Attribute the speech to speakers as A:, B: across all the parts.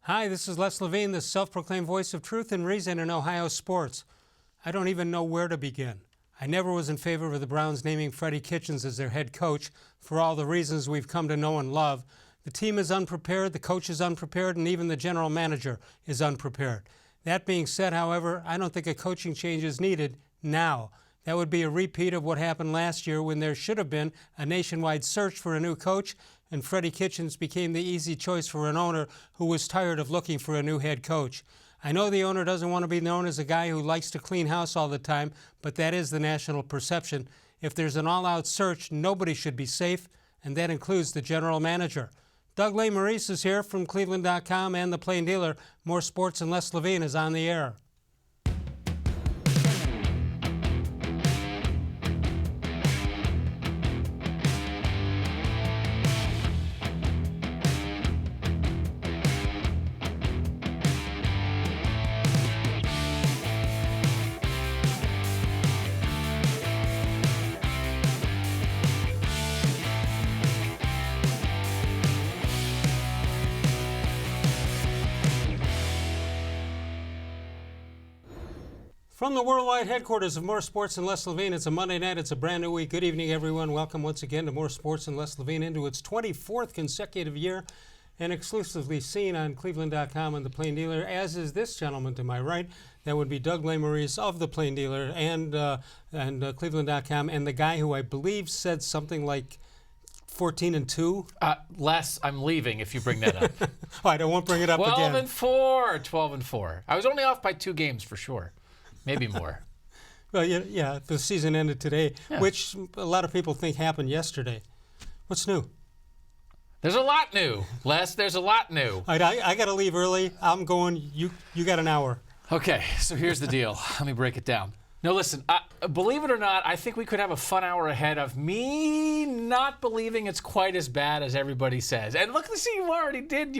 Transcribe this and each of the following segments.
A: Hi, this is Les-Levine, the self-proclaimed voice of truth and reason in Ohio sports. I don't even know where to begin. I never was in favor of the Browns naming Freddie-Kitchens as their head coach for all the reasons we've come to know and love. The team is unprepared, the coach is unprepared, and even the general manager is unprepared. That being said, however, I don't think a coaching change is needed now. That would be a repeat of what happened last year when there should have been a nationwide search for a new coach, and Freddie-Kitchens became the easy choice for an owner who was tired of looking for a new head coach. I know the owner doesn't want to be known as a guy who likes to clean house all the time, but that is the national perception. If there's an all-out search, nobody should be safe, and that includes the general manager. Doug Lesmerises here from cleveland.com and the Plain Dealer. More Sports and Les-Levine is on the air. From the worldwide headquarters of More Sports and Les-Levine, it's a Monday night. It's a brand new week. Good evening, everyone. Welcome once again to More Sports and Les-Levine into its 24th consecutive year and exclusively seen on cleveland.com and the Plain Dealer, as is this gentleman to my right. That would be Doug Lesmerises of the Plain Dealer and cleveland.com, and the guy who I believe said something like 14-2.
B: Les, I'm leaving if you bring that up.
A: Oh, I won't bring it up again.
B: 12-4. I was only off by 2 games for sure. Maybe more.
A: Well, yeah, the season ended today,
B: Yeah.
A: which a lot of people think happened yesterday. What's new?
B: There's a lot new, Les. There's a lot new.
A: All right, I got to leave early. I'm going. You got an hour.
B: Okay, so here's the deal. Let me break it down. No, listen, believe it or not, I think we could have a fun hour ahead of me not believing it's quite as bad as everybody says. And look, see, you already did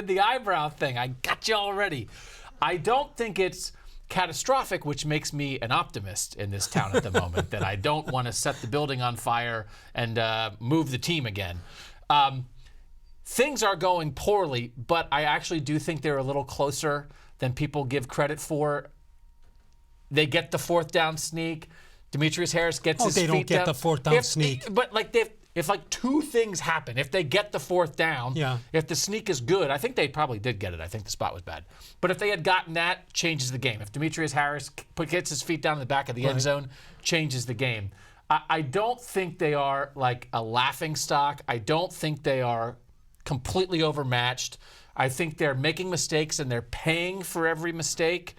B: the eyebrow thing. I got you already. I don't think it's catastrophic, which makes me an optimist in this town at the moment, that I don't want to set the building on fire and move the team again. Things are going poorly, but I actually do think they're a little closer than people give credit for. They get the 4th down sneak. Demetrius Harris gets his feet down.
A: They don't get the 4th down sneak.
B: But if like 2 things happen, if they get the 4th down, if the sneak is good, I think they probably did get it. I think the spot was bad. But if they had gotten that, changes the game. If Demetrius Harris gets his feet down in the back of the end zone, changes the game. I don't think they are like a laughing stock. I don't think they are completely overmatched. I think they're making mistakes and they're paying for every mistake.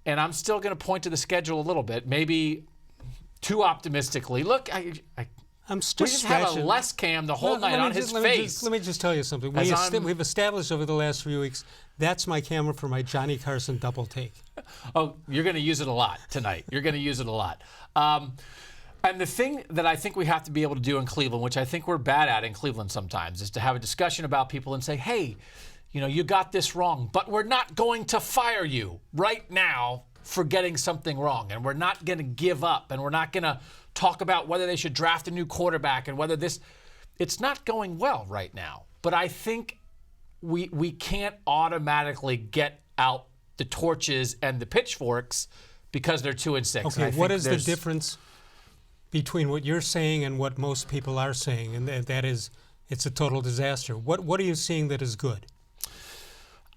B: And I'm still going to point to the schedule a little bit, maybe too optimistically. Look,
A: I'm still
B: we just have a less cam the whole night on his face.
A: Let me just tell you something. We've established over the last few weeks, that's my camera for my Johnny Carson double take.
B: Oh, you're going to use it a lot tonight. You're going to use it a lot. And the thing that I think we have to be able to do in Cleveland, which I think we're bad at in Cleveland sometimes, is to have a discussion about people and say, hey, you got this wrong, but we're not going to fire you right now for getting something wrong. And we're not going to give up. And we're not going to talk about whether they should draft a new quarterback and whether it's not going well right now. But I think we can't automatically get out the torches and the pitchforks because they're 2-6.
A: Okay, what is the difference between what you're saying and what most people are saying? And that is, it's a total disaster. What are you seeing that is good?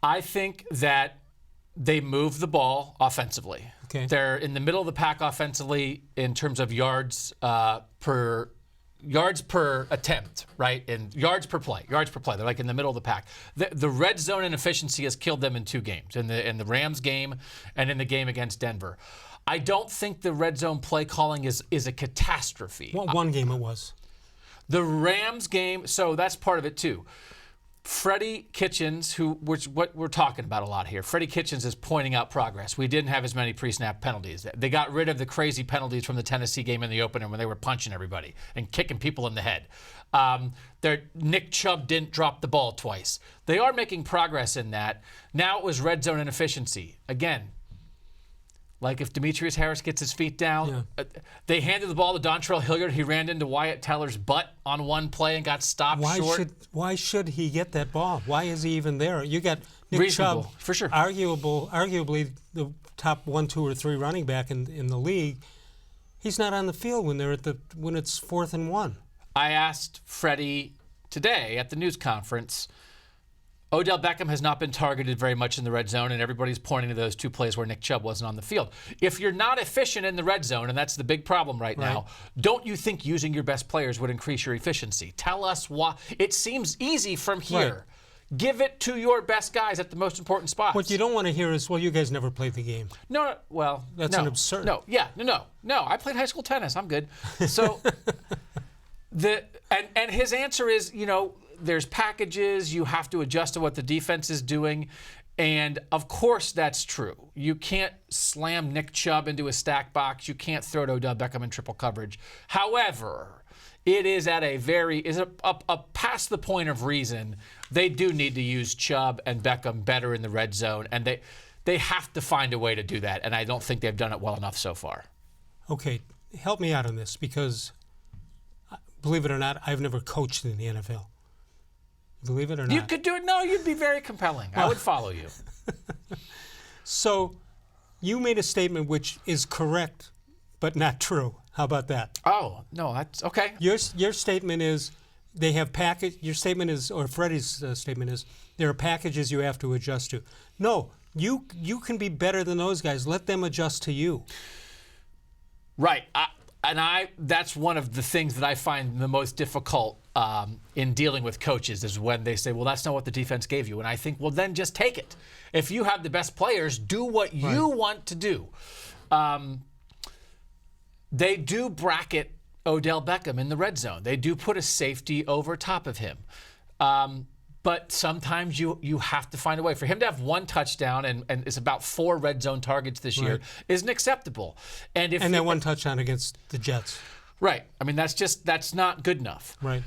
B: I think that they move the ball offensively.
A: Okay.
B: They're in the middle of the pack offensively in terms of yards per attempt, right? And yards per play. They're like in the middle of the pack. The red zone inefficiency has killed them in 2 games, in the Rams game and in the game against Denver. I don't think the red zone play calling is a catastrophe.
A: One game it was.
B: The Rams game, so that's part of it too. Freddie-Kitchens, which what we're talking about a lot here, Freddie-Kitchens is pointing out progress. We didn't have as many pre-snap penalties. They got rid of the crazy penalties from the Tennessee game in the opener when they were punching everybody and kicking people in the head. Nick Chubb didn't drop the ball twice. They are making progress in that. Now it was red zone inefficiency. Again, Like if Demetrius Harris gets his feet down, they handed the ball to Dontrell Hilliard. He ran into Wyatt Teller's butt on one play and got stopped short.
A: Why should he get that ball? Why is he even there? You got Nick Chubb,
B: for sure.
A: Arguably the top 1, 2, or 3 running back in the league. He's not on the field when it's 4th and 1.
B: I asked Freddie today at the news conference, Odell Beckham has not been targeted very much in the red zone, and everybody's pointing to those 2 plays where Nick Chubb wasn't on the field. If you're not efficient in the red zone, and that's the big problem right now, don't you think using your best players would increase your efficiency? Tell us why. It seems easy from here. Right. Give it to your best guys at the most important spots.
A: What you don't want to hear is, well, you guys never played the game.
B: No, well,
A: that's an absurd.
B: No, I played high school tennis. I'm good. So, and his answer is, there's packages. You have to adjust to what the defense is doing. And, of course, that's true. You can't slam Nick Chubb into a stack box. You can't throw to Odell Beckham in triple coverage. However, it is at a past the point of reason. They do need to use Chubb and Beckham better in the red zone, and they have to find a way to do that, and I don't think they've done it well enough so far.
A: Okay, help me out on this, because, believe it or not, I've never coached in the NFL. Believe it or not.
B: You could do it. No, you'd be very compelling. I would follow you.
A: So you made a statement which is correct, but not true. How about that?
B: Oh, no, that's okay.
A: Your statement is they have package. Your statement is, or Freddie's statement is, there are packages you have to adjust to. No, you can be better than those guys. Let them adjust to you.
B: Right. That's one of the things that I find the most difficult in dealing with coaches is when they say, well, that's not what the defense gave you. And I think, well, then just take it. If you have the best players, do what you want to do. They do bracket Odell Beckham in the red zone. They do put a safety over top of him. But sometimes you have to find a way. For him to have 1 touchdown and it's about 4 red zone targets this year isn't acceptable. And
A: then 1 touchdown against the Jets.
B: Right. I mean, that's not good enough.
A: Right.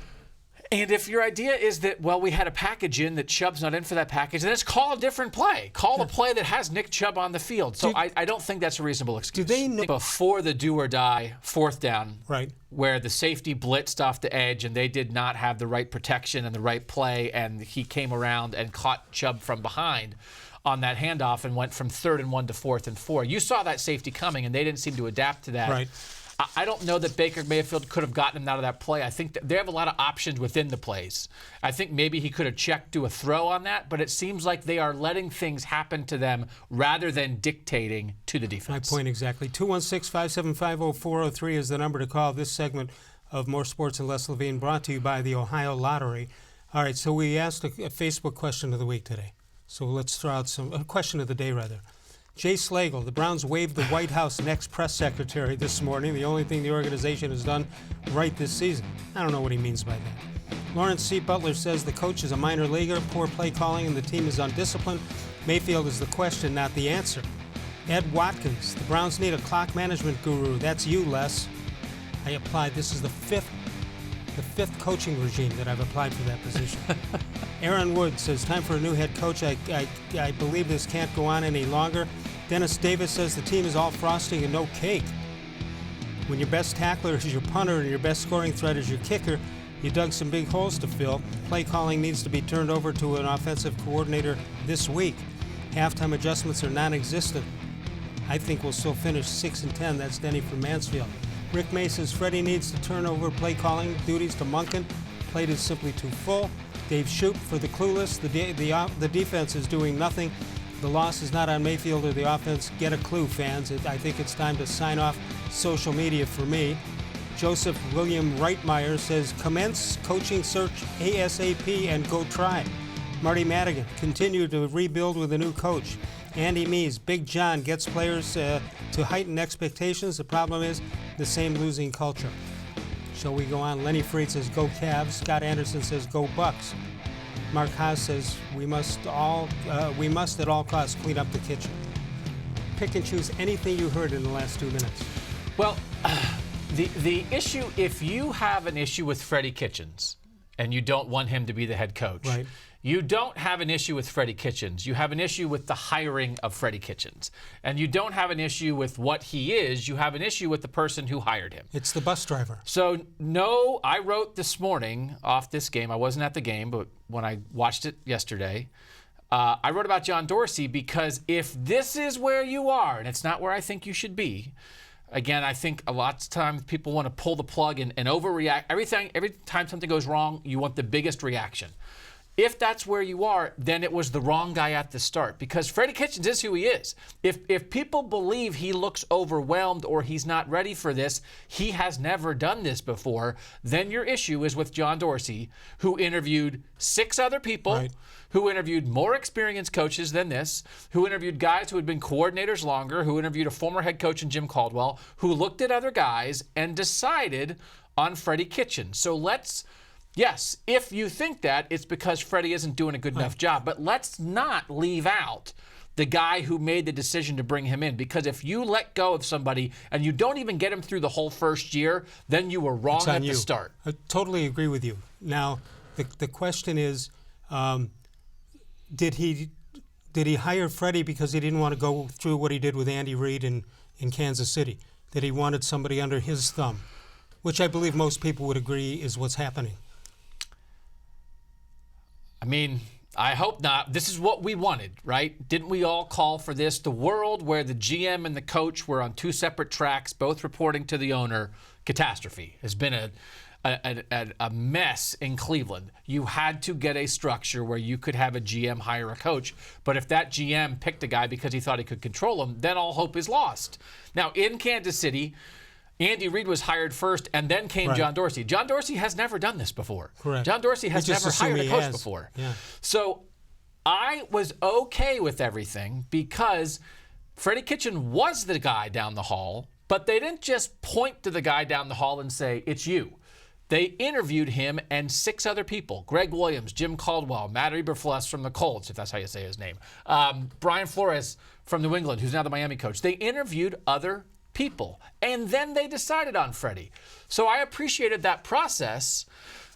B: And if your idea is that, well, we had a package in that Chubb's not in for that package, then let's call a different play. Call a play that has Nick Chubb on the field. So I don't think that's a reasonable excuse.
A: Do they know
B: before the do or die 4th down,
A: right,
B: where the safety blitzed off the edge and they did not have the right protection and the right play, and he came around and caught Chubb from behind on that handoff and went from 3rd and 1 to 4th and 4. You saw that safety coming, and they didn't seem to adapt to that.
A: Right.
B: I don't know that Baker-Mayfield could have gotten him out of that play. I think they have a lot of options within the plays. I think maybe he could have checked to a throw on that, but it seems like they are letting things happen to them rather than dictating to the defense.
A: My point exactly. 216-575-0403 is the number to call. This segment of More Sports and Les-Levine brought to you by the Ohio Lottery. All right, so we asked a Facebook question of the week today. So let's throw out a question of the day, rather. Jay Slagle, the Browns waived the White House next press secretary this morning, the only thing the organization has done right this season. I don't know what he means by that. Lawrence C. Butler says the coach is a minor leaguer, poor play calling, and the team is undisciplined. Mayfield is the question, not the answer. Ed Watkins, the Browns need a clock management guru. That's you, Les. I applied. This is the fifth coaching regime that I've applied for that position. Aaron Wood says, time for a new head coach. I believe this can't go on any longer. Dennis Davis says the team is all frosting and no cake. When your best tackler is your punter and your best scoring threat is your kicker, you dug some big holes to fill. Play calling needs to be turned over to an offensive coordinator this week. Halftime adjustments are non-existent. I think we'll still finish 6-10. That's Denny from Mansfield. Rick May says Freddie needs to turn over play calling duties to Munkin. Plate is simply too full. Dave Shoup for the clueless. The defense is doing nothing. The loss is not on Mayfield or the offense. Get a clue, fans. I think it's time to sign off social media for me. Joseph William Reitmeyer says, commence coaching search ASAP and go try. Marty Madigan, continue to rebuild with a new coach. Andy Mees, Big John gets players to heighten expectations. The problem is the same losing culture. Shall we go on? Lenny Freed says, go Cavs. Scott Anderson says, go Bucks. Mark Haas says, we must at all costs clean up the kitchen. Pick and choose anything you heard in the last 2 minutes.
B: Well, the issue, if you have an issue with Freddie Kitchens and you don't want him to be the head coach,
A: right,
B: You don't have an issue with Freddie-Kitchens. You have an issue with the hiring of Freddie-Kitchens. And you don't have an issue with what he is. You have an issue with the person who hired him.
A: It's the bus driver.
B: So, no, I wrote this morning off this game. I wasn't at the game, but when I watched it yesterday, I wrote about John Dorsey because if this is where you are, and it's not where I think you should be, again, I think a lot of times people want to pull the plug and overreact. Every time something goes wrong, you want the biggest reaction. If that's where you are, then it was the wrong guy at the start because Freddie-Kitchens is who he is. If people believe he looks overwhelmed or he's not ready for this, he has never done this before, then your issue is with John Dorsey, who interviewed 6 other people, right, who interviewed more experienced coaches than this, who interviewed guys who had been coordinators longer, who interviewed a former head coach in Jim Caldwell, who looked at other guys and decided on Freddie-Kitchens. So yes, if you think that, it's because Freddie isn't doing a good enough job. But let's not leave out the guy who made the decision to bring him in. Because if you let go of somebody and you don't even get him through the whole first year, then you were wrong at the start.
A: I totally agree with you. Now, the question is, did he hire Freddie because he didn't want to go through what he did with Andy Reid in Kansas City? That he wanted somebody under his thumb, which I believe most people would agree is what's happening.
B: I mean, I hope not. This is what we wanted, right? Didn't we all call for this? The world where the GM and the coach were on 2 separate tracks, both reporting to the owner, catastrophe. Has been a mess in Cleveland. You had to get a structure where you could have a GM hire a coach, but if that GM picked a guy because he thought he could control him, then all hope is lost. Now, in Kansas City, Andy Reid was hired first, and then came John Dorsey. John Dorsey has never done this before.
A: Correct.
B: John Dorsey has never hired a coach before.
A: Yeah.
B: So I was okay with everything because Freddie-Kitchens was the guy down the hall, but they didn't just point to the guy down the hall and say, it's you. They interviewed him and 6 other people. Greg Williams, Jim Caldwell, Matt Eberflus from the Colts, if that's how you say his name. Brian Flores from New England, who's now the Miami coach. They interviewed other people, and then they decided on Freddie. So I appreciated that process,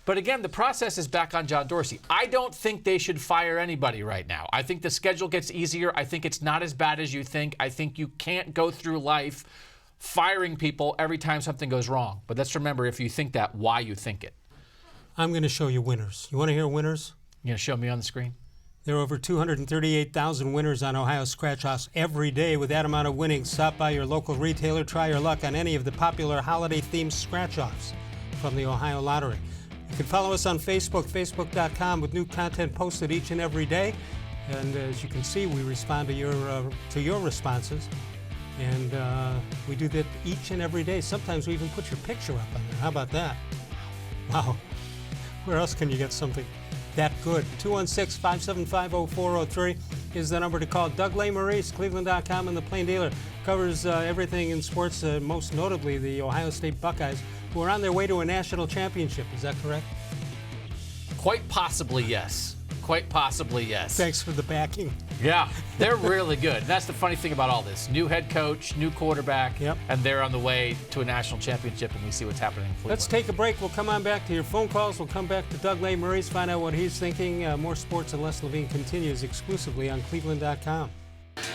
B: but again, the process is back on John Dorsey. I don't think they should fire anybody right now. I think the schedule gets easier. I think it's not as bad as you think. I think you can't go through life firing people every time something goes wrong. But let's remember, if you think that, why you think it.
A: I'm going to show you winners. You want to hear winners?
B: You going to show me on the screen?
A: There are over 238,000 winners on Ohio Scratch-Offs every day. With that amount of winnings, stop by your local retailer, try your luck on any of the popular holiday-themed Scratch-Offs from the Ohio Lottery. You can follow us on Facebook, facebook.com, with new content posted each and every day. And as you can see, we respond to your responses. And we do that each and every day. Sometimes we even put your picture up on there. How about that? Wow. Where else can you get something that good? 216-575-0403 is the number to call. Doug Lesmerises, cleveland.com, and the Plain Dealer covers everything in sports, most notably the Ohio State Buckeyes, who are on their way to a national championship. Is that correct?
B: Quite possibly, yes. Quite possibly, yes.
A: Thanks for the backing.
B: Yeah, they're really good. That's the funny thing about all this. New head coach, new quarterback, and they're on the way to a national championship, and we see what's happening in Cleveland.
A: Let's take a break. We'll come on back to your phone calls. We'll come back to Doug Lesmerises, find out what he's thinking. More Sports and Les-Levine continues exclusively on cleveland.com.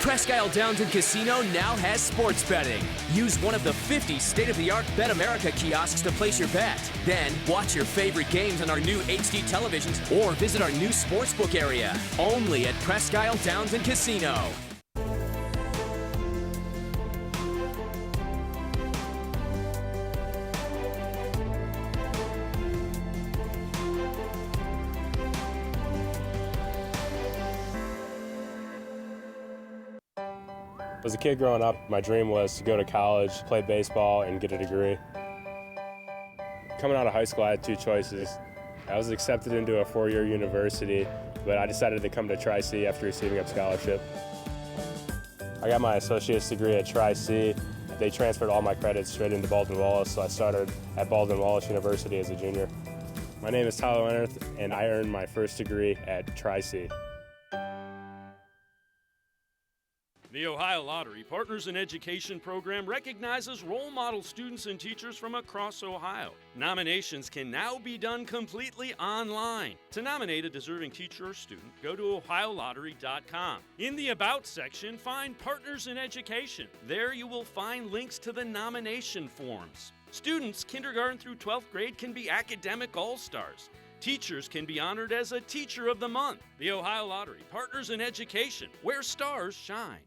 C: Presque Isle Downs and Casino now has sports betting. Use one of the 50 state-of-the-art Bet America kiosks to place your bet. Then watch your favorite games on our new HD televisions or visit our new sportsbook area. Only at Presque Isle Downs and Casino.
D: As a kid growing up, my dream was to go to college, play baseball, and get a degree. Coming out of high school, I had 2 choices. I was accepted into a 4-year university, but I decided to come to Tri-C after receiving a scholarship. I got my associate's degree at Tri-C. They transferred all my credits straight into Baldwin-Wallace, so I started at Baldwin-Wallace University as a junior. My name is Tyler Leonard, and I earned my first degree at Tri-C.
E: The Ohio Lottery Partners in Education program recognizes role model students and teachers from across Ohio. Nominations can now be done completely online. To nominate a deserving teacher or student, go to ohio-lottery.com. In the About section, find Partners in Education. There you will find links to the nomination forms. Students kindergarten through 12th grade can be academic all-stars. Teachers can be honored as a Teacher of the Month. The Ohio Lottery Partners in Education, where stars shine.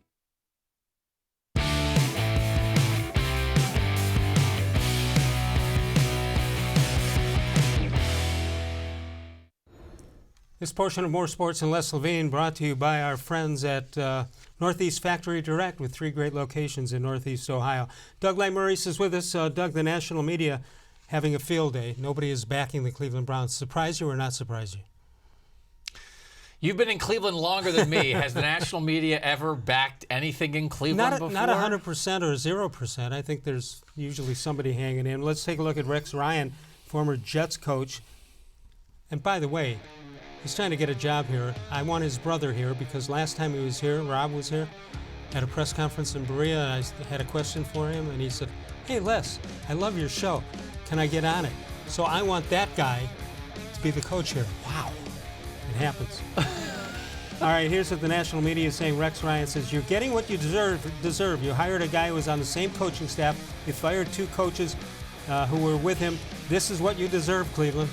A: This portion of More Sports and Les-Levine brought to you by our friends at Northeast Factory Direct with 3 great locations in Northeast Ohio. Doug Lesmerises is with us. Doug, the national media having a field day. Nobody is backing the Cleveland Browns. Surprise you or not surprise you?
B: You've been in Cleveland longer than me. Has the national media ever backed anything in Cleveland before?
A: Not 100% or 0%. I think there's usually somebody hanging in. Let's take a look at Rex Ryan, former Jets coach. And by the way, he's trying to get a job here. I want his brother here because last time he was here, Rob was here, at a press conference in Berea, and I had a question for him, and he said, "Hey, Les, I love your show. Can I get on it?" So I want that guy to be the coach here. Wow. It happens. All right, here's what the national media is saying. Rex Ryan says, "You're getting what you deserve. You hired a guy who was on the same coaching staff. You fired 2 coaches who were with him. This is what you deserve, Cleveland."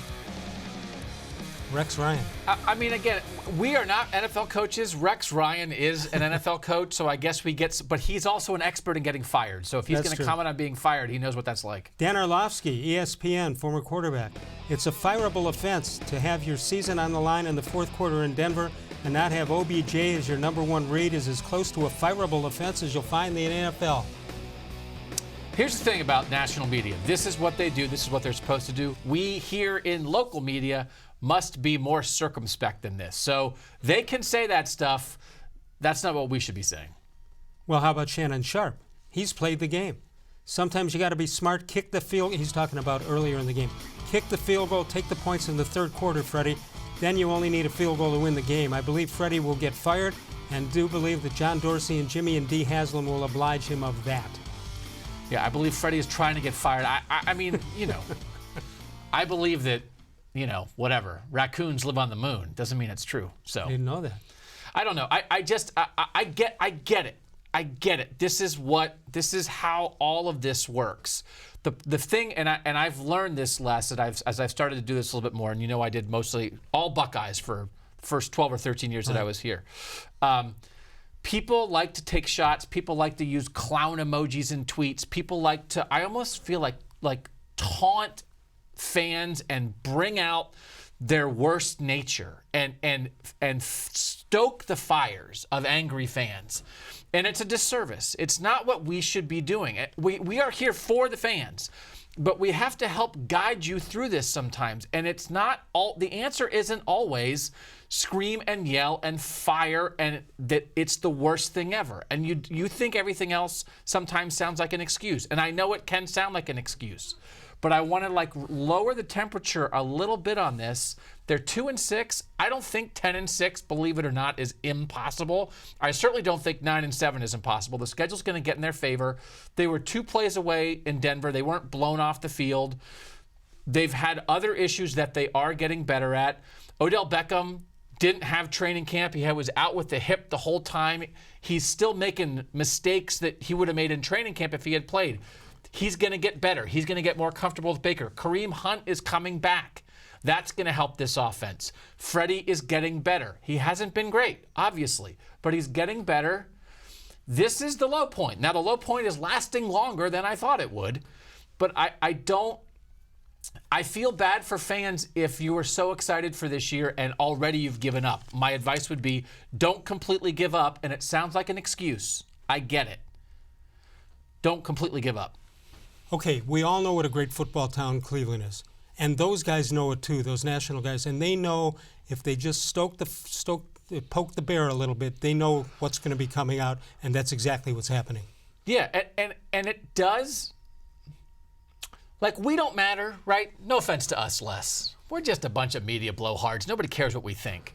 A: Rex Ryan.
B: I mean, again, we are not NFL coaches. Rex Ryan is an NFL coach, so I guess but he's also an expert in getting fired. So if he's going to comment on being fired, he knows what that's like.
A: Dan Orlovsky, ESPN, former quarterback. "It's a fireable offense to have your season on the line in the 4th quarter in Denver and not have OBJ as your #1 read is as close to a fireable offense as you'll find in the NFL."
B: Here's the thing about national media. This is what they do. This is what they're supposed to do. We here in local media must be more circumspect than this. So they can say that stuff. That's not what we should be saying.
A: Well, how about Shannon Sharp? He's played the game. Sometimes you got to be smart. Kick the field. He's talking about earlier in the game. Kick the field goal. Take the points in the 3rd quarter, Freddie. Then you only need a field goal to win the game. I believe Freddie will get fired, and do believe that John Dorsey and Jimmy and Dee Haslam will oblige him of that.
B: Yeah, I believe Freddie is trying to get fired. I mean, you know, I believe that, you know, whatever. Raccoons live on the moon. Doesn't mean it's true. So
A: I didn't know that.
B: I don't know. I get it. I get it. This is how all of this works. The thing, and I've learned this lesson as I've started to do this a little bit more. And you know, I did mostly all Buckeyes for the first 12 or 13 years that I was here. People like to take shots. People like to use clown emojis in tweets. People like to, I almost feel like taunt fans and bring out their worst nature and stoke the fires of angry fans. And it's a disservice. It's not what we should be doing. We are here for the fans, but we have to help guide you through this sometimes. And it's not all, the answer isn't always scream and yell and fire and that it's the worst thing ever. And you think everything else sometimes sounds like an excuse. And I know it can sound like an excuse, but I want to lower the temperature a little bit on this. They're 2-6. I don't think 10-6, believe it or not, is impossible. I certainly don't think 9-7 is impossible. The schedule's going to get in their favor. They were 2 plays away in Denver. They weren't blown off the field. They've had other issues that they are getting better at. Odell Beckham didn't have training camp. He was out with the hip the whole time. He's still making mistakes that he would have made in training camp if he had played. He's going to get better. He's going to get more comfortable with Baker. Kareem Hunt is coming back. That's going to help this offense. Freddie is getting better. He hasn't been great, obviously, but he's getting better. This is the low point. Now, the low point is lasting longer than I thought it would, but I feel bad for fans if you were so excited for this year and already you've given up. My advice would be don't completely give up, and it sounds like an excuse. I get it. Don't completely give up.
A: Okay, we all know what a great football town Cleveland is. And those guys know it too, those national guys. And they know if they just poke the bear a little bit, they know what's going to be coming out, and that's exactly what's happening.
B: Yeah, and it does. We don't matter, right? No offense to us, Les. We're just a bunch of media blowhards. Nobody cares what we think.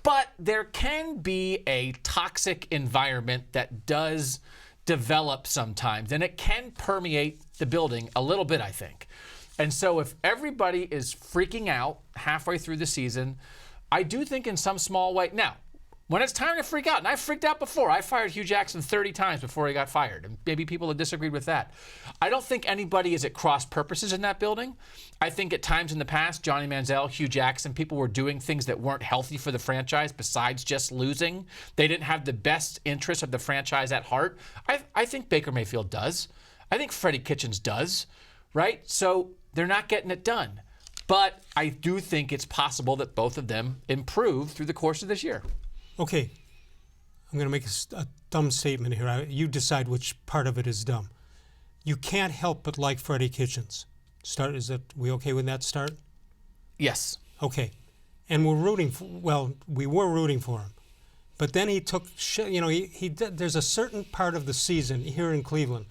B: But there can be a toxic environment that does develop sometimes, and it can permeate the building a little bit, I think. And so if everybody is freaking out halfway through the season, I do think in some small way. Now, when it's time to freak out, and I freaked out before. I fired Hugh Jackson 30 times before he got fired, and maybe people have disagreed with that. I don't think anybody is at cross purposes in that building. I think at times in the past, Johnny Manziel, Hugh Jackson, people were doing things that weren't healthy for the franchise besides just losing. They didn't have the best interest of the franchise at heart. I think Baker-Mayfield does. I think Freddie-Kitchens does, right? So they're not getting it done. But I do think it's possible that both of them improve through the course of this year.
A: Okay, I'm going to make a dumb statement here. You decide which part of it is dumb. You can't help but like Freddie-Kitchens. We okay with that start?
B: Yes.
A: Okay, and we were rooting for him, but then he took, there's a certain part of the season here in Cleveland,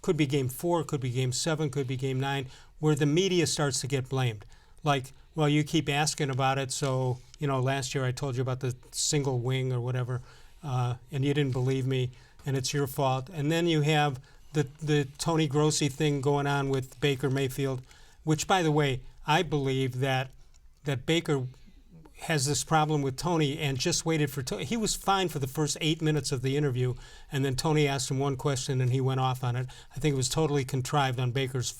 A: could be game 4, could be game 7, could be game 9, where the media starts to get blamed. Like, well, you keep asking about it, so, last year I told you about the single wing or whatever, and you didn't believe me, and it's your fault. And then you have the Tony Grossi thing going on with Baker-Mayfield, which, by the way, I believe that Baker has this problem with Tony and just waited for Tony. He was fine for the first 8 minutes of the interview, and then Tony asked him one question and he went off on it. I think it was totally contrived on Baker's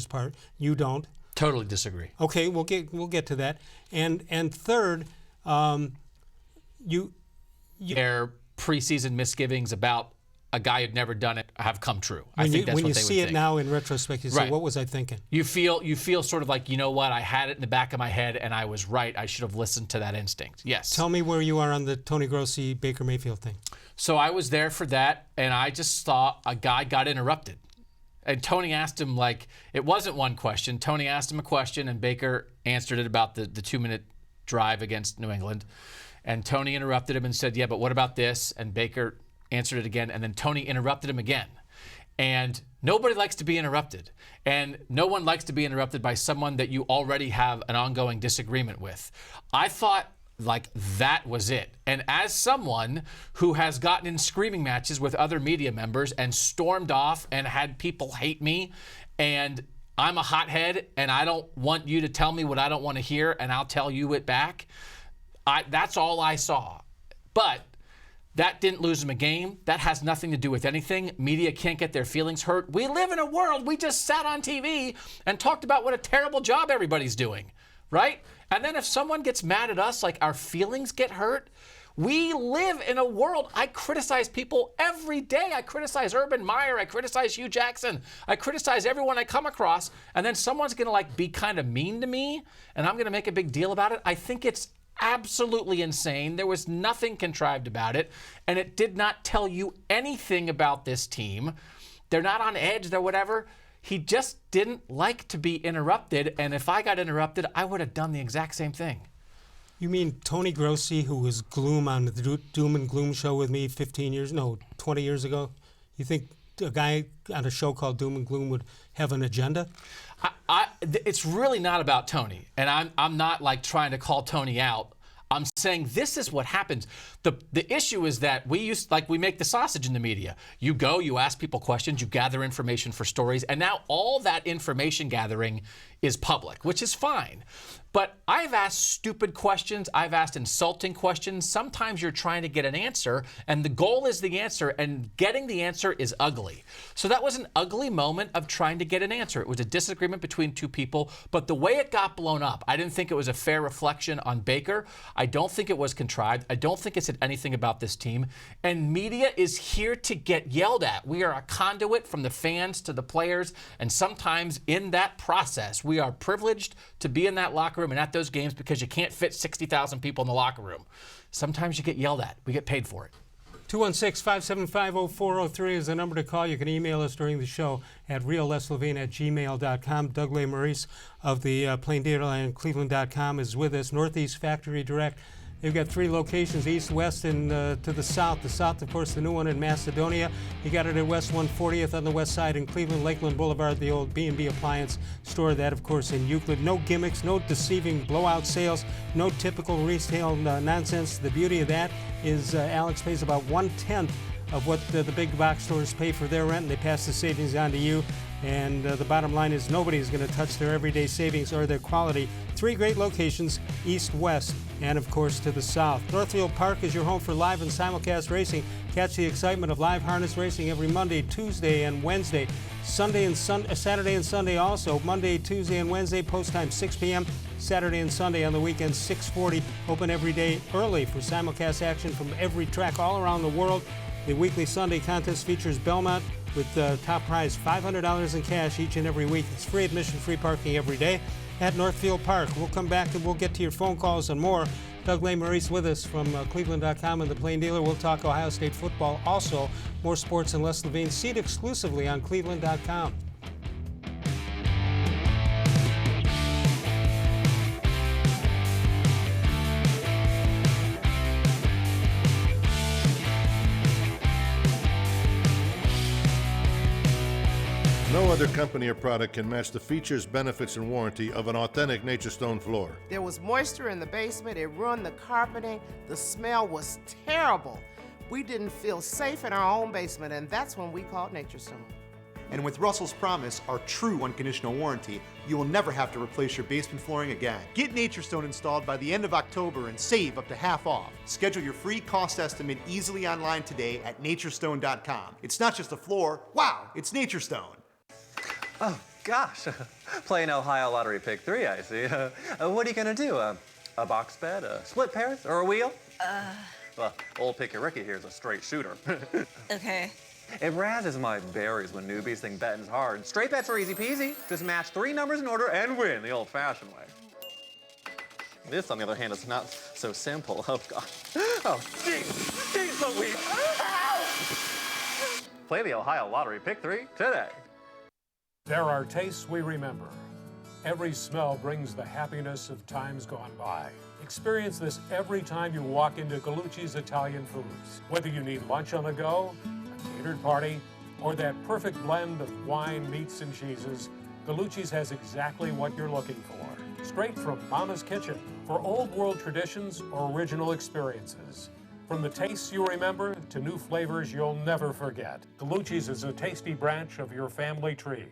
A: part. You don't.
B: Totally disagree.
A: Okay, we'll get to that. And third,
B: their preseason misgivings about a guy who'd never done it have come true. I think that's what they would think. When you
A: see it now in retrospect, you say,
B: right.
A: What was I thinking?
B: You feel sort of like, you know what, I had it in the back of my head and I was right. I should have listened to that instinct. Yes.
A: Tell me where you are on the Tony Grossi Baker Mayfield thing.
B: So I was there for that, and I just saw a guy got interrupted. And Tony asked him, it wasn't one question. Tony asked him a question, and Baker answered it about the 2-minute drive against New England. And Tony interrupted him and said, yeah, but what about this? And Baker answered it again, and then Tony interrupted him again. And nobody likes to be interrupted. And no one likes to be interrupted by someone that you already have an ongoing disagreement with. I thought that was it. And as someone who has gotten in screaming matches with other media members and stormed off and had people hate me, and I'm a hothead and I don't want you to tell me what I don't want to hear and I'll tell you it back, that's all I saw. But that didn't lose him a game. That has nothing to do with anything. Media can't get their feelings hurt. We live in a world, we just sat on TV and talked about what a terrible job everybody's doing, right? And then if someone gets mad at us, our feelings get hurt. We live in a world. I criticize people every day. I criticize Urban Meyer. I criticize Hugh Jackson. I criticize everyone I come across. And then someone's going to be kind of mean to me, and I'm going to make a big deal about it. I think it's absolutely insane. There was nothing contrived about it, and it did not tell you anything about this team. They're not on edge. They're whatever. He just didn't like to be interrupted, and if I got interrupted, I would have done the exact same thing.
A: You mean Tony Grossi, who was Gloom on the Doom and Gloom show with me 20 years ago? You think a guy on a show called Doom and Gloom would have an agenda?
B: It's really not about Tony, and I'm not trying to call Tony out. I'm saying this is what happens. The issue is that we make the sausage in the media. You go, you ask people questions, you gather information for stories, and now all that information gathering is public, which is fine. But I've asked stupid questions. I've asked insulting questions. Sometimes you're trying to get an answer, and the goal is the answer, and getting the answer is ugly. So that was an ugly moment of trying to get an answer. It was a disagreement between two people, but the way it got blown up, I didn't think it was a fair reflection on Baker. I don't think it was contrived. I don't think it said anything about this team. And media is here to get yelled at. We are a conduit from the fans to the players, and sometimes in that process, we are privileged to be in that locker room and at those games because you can't fit 60,000 people in the locker room. Sometimes you get yelled at. We get paid for it.
A: 216-575-0403 is the number to call. You can email us during the show at real-les-levine@gmail.com. Doug Lesmerises of the Plain Dealer and cleveland.com is with us. Northeast Factory Direct. They've got 3 locations, east, west, and to the south. The south, of course, the new one in Macedonia. You got it at West 140th on the west side in Cleveland, Lakeland Boulevard, the old B&B appliance store. That, of course, in Euclid. No gimmicks, no deceiving blowout sales, no typical retail nonsense. The beauty of that is Alex pays about 1/10 of what the big box stores pay for their rent, and they pass the savings on to you. And the bottom line is nobody's going to touch their everyday savings or their quality. 3 great locations, east, west, and of course to the south. Northfield Park is your home for live and simulcast racing. Catch the excitement of live harness racing every Monday, Tuesday, and Wednesday. Saturday and Sunday also. Monday, Tuesday, and Wednesday, post time 6 p.m. Saturday and Sunday on the weekends, 6:40. Open every day early for simulcast action from every track all around the world. The weekly Sunday contest features Belmont with top prize $500 in cash each and every week. It's free admission, free parking every day at Northfield Park. We'll come back and we'll get to your phone calls and more. Doug Lesmerises with us from cleveland.com and the Plain Dealer. We'll talk Ohio State football. Also, more sports and Les-levine. See it exclusively on cleveland.com.
F: No other company or product can match the features, benefits, and warranty of an authentic Nature Stone floor.
G: There was moisture in the basement. It ruined the carpeting. The smell was terrible. We didn't feel safe in our own basement, and that's when we called Nature Stone.
H: And with Russell's Promise, our true unconditional warranty, you will never have to replace your basement flooring again. Get Nature Stone installed by the end of October and save up to half off. Schedule your free cost estimate easily online today at naturestone.com. It's not just a floor. Wow, it's Nature Stone.
I: Oh, gosh. Playing Ohio Lottery Pick 3, I see. What are you going to do? A box bed, a split pairs, or a wheel? Well, old Picky Ricky here is a straight shooter.
J: Okay.
I: It razzes my berries when newbies think betting's hard. Straight bets are easy peasy. Just match 3 numbers in order and win the old-fashioned way. This, on the other hand, is not so simple. Oh, God. Oh, jeez Louise. Play the Ohio Lottery Pick 3 today.
K: There are tastes we remember. Every smell brings the happiness of times gone by. Experience this every time you walk into Gallucci's Italian Foods. Whether you need lunch on the go, a catered party, or that perfect blend of wine, meats, and cheeses, Gallucci's has exactly what you're looking for. Straight from Mama's Kitchen for old world traditions or original experiences. From the tastes you remember to new flavors you'll never forget. Gallucci's is a tasty branch of your family tree.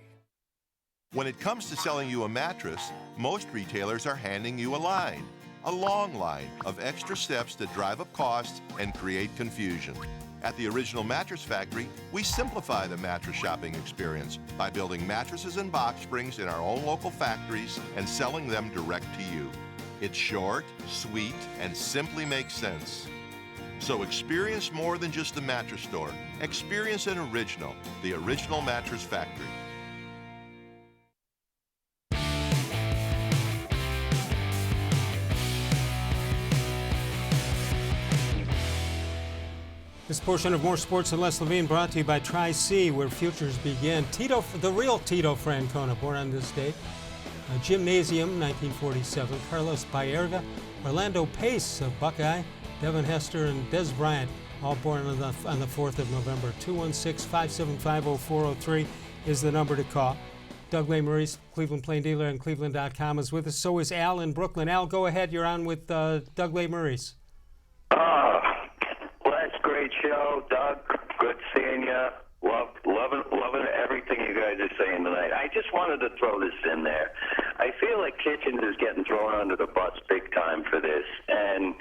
F: When it comes to selling you a mattress, most retailers are handing you a long line of extra steps that drive up costs and create confusion. At the Original Mattress Factory, we simplify the mattress shopping experience by building mattresses and box springs in our own local factories and selling them direct to you. It's short, sweet, and simply makes sense. So experience more than just the mattress store. Experience an original, the Original Mattress Factory.
A: This portion of More Sports and Les-levine brought to you by Tri-C, where futures begin. Tito, the real Tito Francona, born on this date. Gymnasium, 1947. Carlos Baerga, Orlando Pace, a Buckeye. Devin Hester and Des Bryant, all born on the 4th of November. 216-575-0403 is the number to call. Doug Lesmerises, Cleveland Plain Dealer and Cleveland.com is with us. So is Al in Brooklyn. Al, go ahead. You're on with Doug Lesmerises.
L: Great show, Doug. Good seeing you. Loving everything you guys are saying tonight. I just wanted to throw this in there. I feel like Kitchens is getting thrown under the bus big time for this. And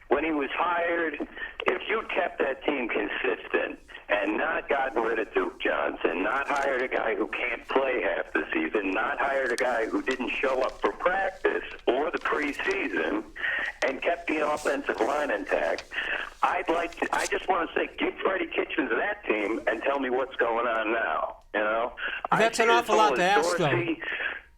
L: when he was hired, if you kept that team consistent and not gotten rid of Duke Johnson, not hired a guy who can't play half the season, not hired a guy who didn't show up for practice or the preseason, and kept the offensive line intact, I just want to say, give Freddie-Kitchens that team and tell me what's going on now. You know,
A: that's an awful lot to ask, though.
L: You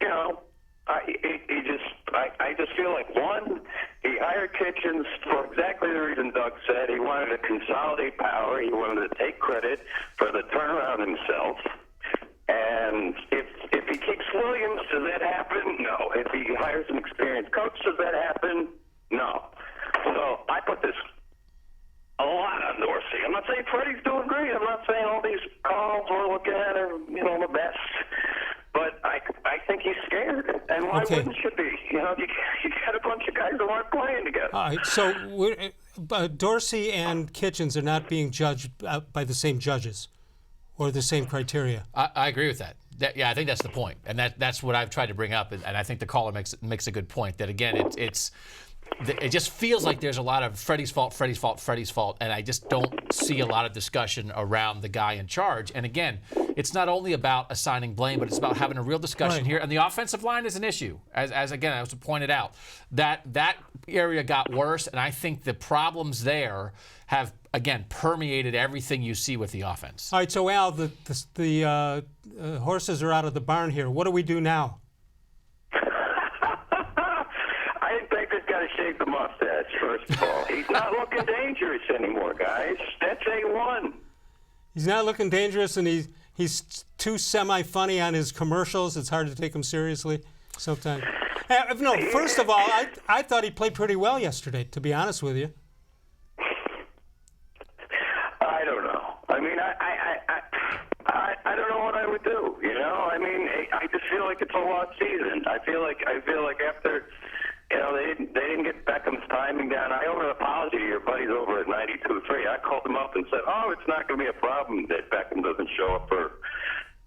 L: know, I just feel like, one, he hired Kitchens for exactly the reason Doug said. He wanted to consolidate power. He wanted to take credit for the turnaround himself. And if he keeps Williams, does that happen? No. If he hires an experienced coach, does that happen? No. So Freddie's doing great. I'm not saying all these calls we're looking at are, the best. But I think he's scared. And why wouldn't you be? You got a bunch of guys who aren't playing together.
A: All right, so Dorsey and Kitchens are not being judged by the same judges or the same criteria.
B: I agree with that. Yeah, I think that's the point, and that's what I've tried to bring up, and I think the caller makes a good point. That again, it just feels like there's a lot of Freddie's fault, and I just don't see a lot of discussion around the guy in charge. And again, it's not only about assigning blame, but it's about having a real discussion here. And the offensive line is an issue, as again, as pointed out. That area got worse, and I think the problems there have, again, permeated everything you see with the offense.
A: All right, so Al, the horses are out of the barn here. What do we do now?
L: I think Baker's got to shave the mustache, first of all. He's not looking dangerous anymore, guys. That's A1.
A: He's not looking dangerous, and he's too semi-funny on his commercials. It's hard to take him seriously sometimes. No, first of all, I thought he played pretty well yesterday, to be honest with you.
L: I don't know. I mean, I don't know what I would do. I mean, I just feel like it's a lost season. I feel like after, they didn't get Beckham's timing down. I owe an apology to your buddies over at 92.3. I called them up and said, it's not going to be a problem that Beckham doesn't show up for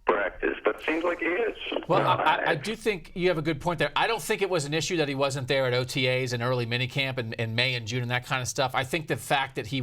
L: practice, but it seems like he is.
B: Well, I do think you have a good point there. I don't think it was an issue that he wasn't there at OTAs and early minicamp in May and June and that kind of stuff. I think the fact that he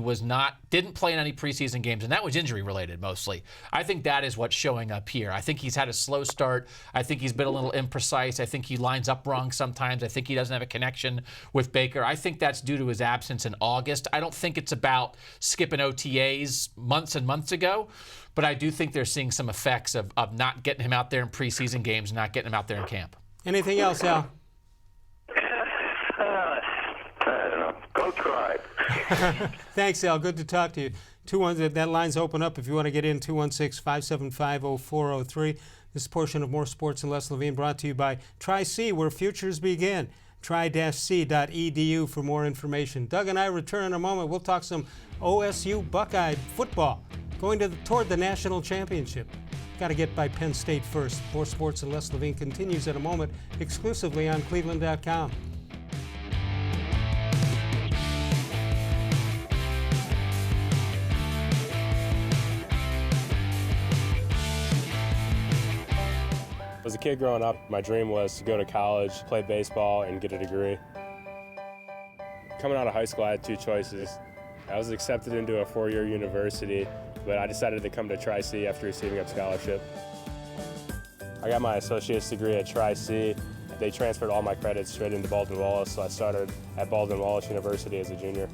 B: didn't play in any preseason games, and that was injury related mostly. I think that is what's showing up here. I think he's had a slow start. I think he's been a little imprecise. I think he lines up wrong sometimes. I think he doesn't have a connection with Baker. I think that's due to his absence in August. I don't think it's about skipping OTAs months and months ago. But I do think they're seeing some effects of not getting him out there in preseason games, not getting him out there in camp.
A: Anything else, Al?
L: I don't know. Go Tribe.
A: Thanks, Al. Good to talk to you. That line's open up if you want to get in, 216-575-0403. This portion of More Sports and Les-Levine brought to you by Tri-C, where futures begin. Tri-C.edu for more information. Doug and I return in a moment. We'll talk some OSU Buckeye football. Going toward the national championship. Got to get by Penn State first. More Sports and Les-Levine continues in a moment, exclusively on cleveland.com.
D: As a kid growing up, my dream was to go to college, play baseball, and get a degree. Coming out of high school, I had two choices. I was accepted into a four-year university, but I decided to come to Tri-C after receiving a scholarship. I got my associate's degree at Tri-C. They transferred all my credits straight into Baldwin-Wallace, so I started at Baldwin-Wallace University as a junior.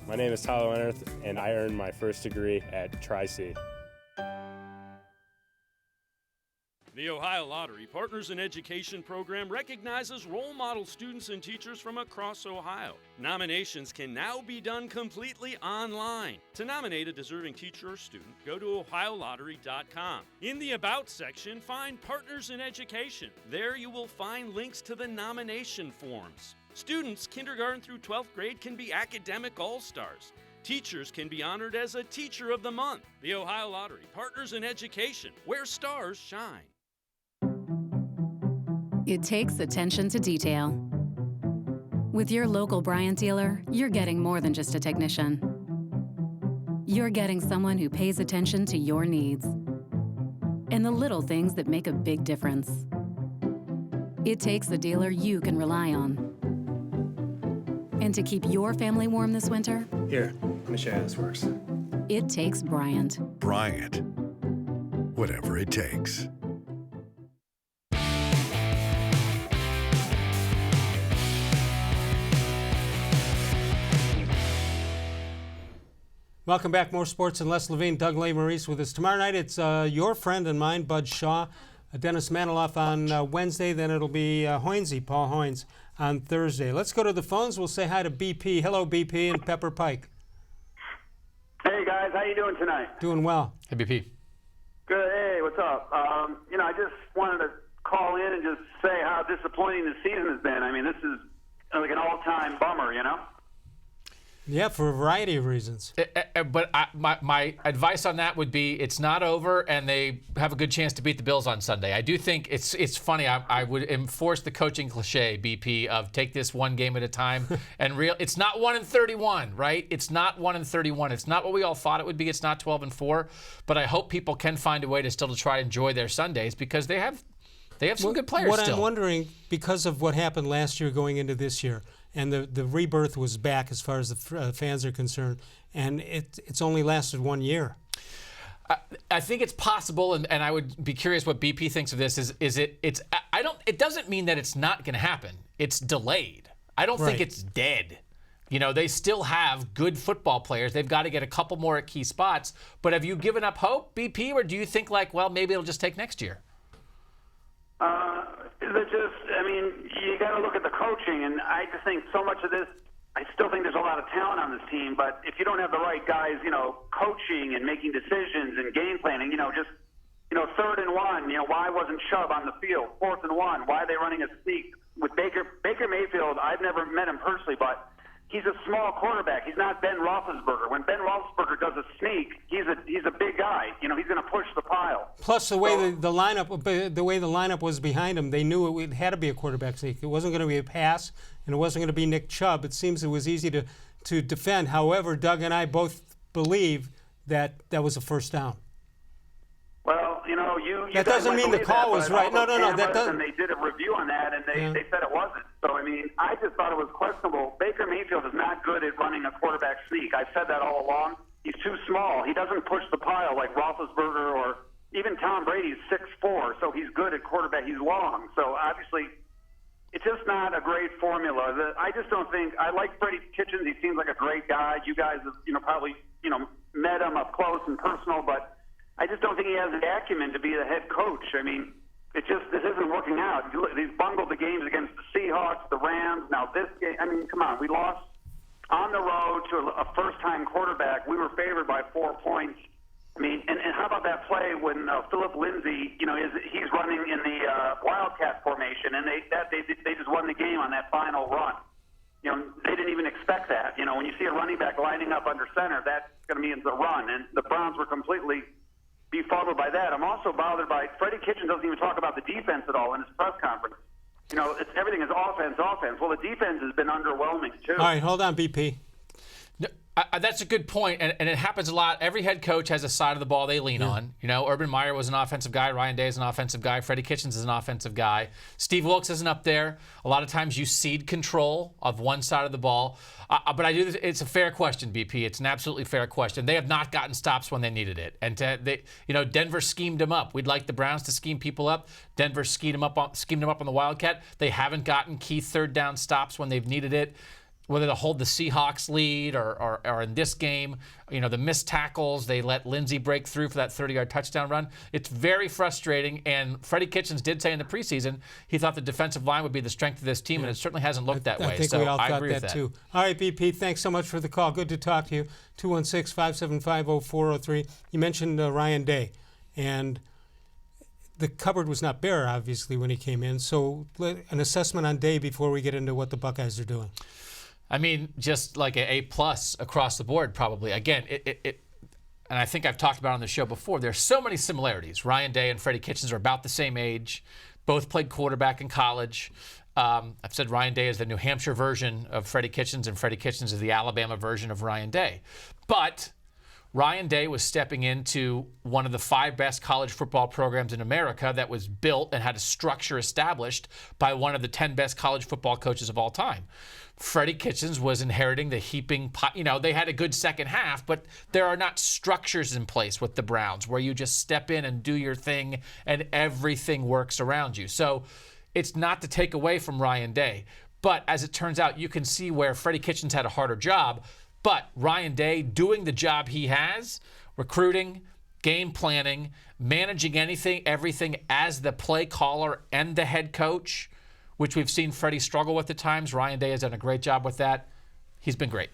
D: My name is Tyler Leonard, and I earned my first degree at Tri-C.
E: The Ohio Lottery Partners in Education program recognizes role model students and teachers from across Ohio. Nominations can now be done completely online. To nominate a deserving teacher or student, go to ohio-lottery.com. In the About section, find Partners in Education. There you will find links to the nomination forms. Students, kindergarten through 12th grade, can be academic all-stars. Teachers can be honored as a Teacher of the Month. The Ohio Lottery Partners in Education, where stars shine.
J: It takes attention to detail. With your local Bryant dealer, you're getting more than just a technician. You're getting someone who pays attention to your needs and the little things that make a big difference. It takes a dealer you can rely on. And to keep your family warm this winter,
M: here, let me show you how this works.
J: It takes Bryant.
N: Bryant. Whatever it takes.
A: Welcome back. More Sports and Les-Levine. Doug Lesmerises with us. Tomorrow night it's your friend and mine, Bud Shaw, Dennis Maniloff on Wednesday. Then it'll be Hoynesy, Paul Hoynes, on Thursday. Let's go to the phones. We'll say hi to BP. Hello, BP and Pepper Pike.
O: Hey, guys. How you doing tonight?
A: Doing well.
B: Hey, BP.
O: Good. Hey, what's up? I just wanted to call in and just say how disappointing the season has been. I mean, this is like an all-time bummer, you know?
A: Yeah, for a variety of reasons.
B: But my advice on that would be it's not over, and they have a good chance to beat the Bills on Sunday. I do think it's funny. I would enforce the coaching cliche, BP, of take this one game at a time. And it's not 1-31, right? It's not 1-31. It's not what we all thought it would be. It's not 12-4. But I hope people can find a way to still try to enjoy their Sundays because they have some good players
A: What
B: still.
A: I'm wondering, because of what happened last year going into this year, and the rebirth was back as far as the fans are concerned, and it's only lasted 1 year.
B: I think it's possible, and I would be curious what BP thinks of this. It doesn't mean that it's not going to happen. It's delayed. I don't think it's dead. You know, they still have good football players.Ey've got to get a couple more at key spots. But have you given up hope, BP, or do you think maybe it'll just take next year?
O: You got to look at the coaching, and I just think so much of this, I still think there's a lot of talent on this team, but if you don't have the right guys, coaching and making decisions and game planning, just 3rd and 1, why wasn't Chubb on the field? 4th and 1, why are they running a sneak? With Baker-Mayfield, I've never met him personally, but he's a small quarterback. He's not Ben Roethlisberger. When Ben Roethlisberger does a sneak, he's a big guy. He's going to push the pile.
A: Plus, the way the lineup was behind him, they knew it had to be a quarterback sneak. It wasn't going to be a pass, and it wasn't going to be Nick Chubb. It seems it was easy to defend. However, Doug and I both believe that was a first down.
O: Well,
A: that doesn't mean the call was right. No. That doesn't.
O: And they did a review on that, and they said it wasn't. So, I just thought it was questionable. Baker-Mayfield is not good at running a quarterback sneak. I've said that all along. He's too small. He doesn't push the pile like Roethlisberger or even Tom Brady's 6'4", so he's good at quarterback. He's long. So, obviously, it's just not a great formula. I just don't think – I like Freddie-Kitchens. He seems like a great guy. You guys have, probably, met him up close and personal, but – I just don't think he has the acumen to be the head coach. This isn't working out. He's bungled the games against the Seahawks, the Rams. Now this game, come on. We lost on the road to a first-time quarterback. We were favored by 4 points. And how about that play when Philip Lindsay, he's running in the Wildcat formation, and they just won the game on that final run. They didn't even expect that. When you see a running back lining up under center, that's going to mean the run, and the Browns were completely befuddled by that. I'm also bothered by Freddie-Kitchens doesn't even talk about the defense at all in his press conference. Everything is offense. Well, the defense has been underwhelming too.
A: All right, hold on, BP.
B: That's a good point, and it happens a lot. Every head coach has a side of the ball they lean on. Urban Meyer was an offensive guy. Ryan Day is an offensive guy. Freddie-Kitchens is an offensive guy. Steve Wilkes isn't up there. A lot of times you cede control of one side of the ball. But I do this. It's a fair question, BP. It's an absolutely fair question. They have not gotten stops when they needed it, and Denver schemed them up. We'd like the Browns to scheme people up. Denver schemed them up on the Wildcat. They haven't gotten key third down stops when they've needed it. Whether to hold the Seahawks lead or in this game, the missed tackles, they let Lindsey break through for that 30-yard touchdown run. It's very frustrating, and Freddie-Kitchens did say in the preseason he thought the defensive line would be the strength of this team, and it certainly hasn't looked that way.
A: I think
B: so
A: we all
B: I
A: thought
B: agree with
A: that
B: that
A: too. All right, BP, thanks so much for the call. Good to talk to you. 216-575-0403. You mentioned Ryan Day, and the cupboard was not bare, obviously, when he came in. So an assessment on Day before we get into what the Buckeyes are doing.
B: Just like an A+ across the board, probably. Again, and I think I've talked about it on the show before, there's so many similarities. Ryan Day and Freddie-Kitchens are about the same age. Both played quarterback in college. I've said Ryan Day is the New Hampshire version of Freddie-Kitchens, and Freddie-Kitchens is the Alabama version of Ryan Day. But Ryan Day was stepping into one of the 5 best college football programs in America that was built and had a structure established by one of the 10 best college football coaches of all time. Freddie-Kitchens was inheriting the heaping pot. They had a good second half, but there are not structures in place with the Browns where you just step in and do your thing and everything works around you. So it's not to take away from Ryan Day. But as it turns out, you can see where Freddie-Kitchens had a harder job. But Ryan Day doing the job he has, recruiting, game planning, managing everything as the play caller and the head coach, which we've seen Freddie struggle with at times. Ryan Day has done a great job with that. He's been great.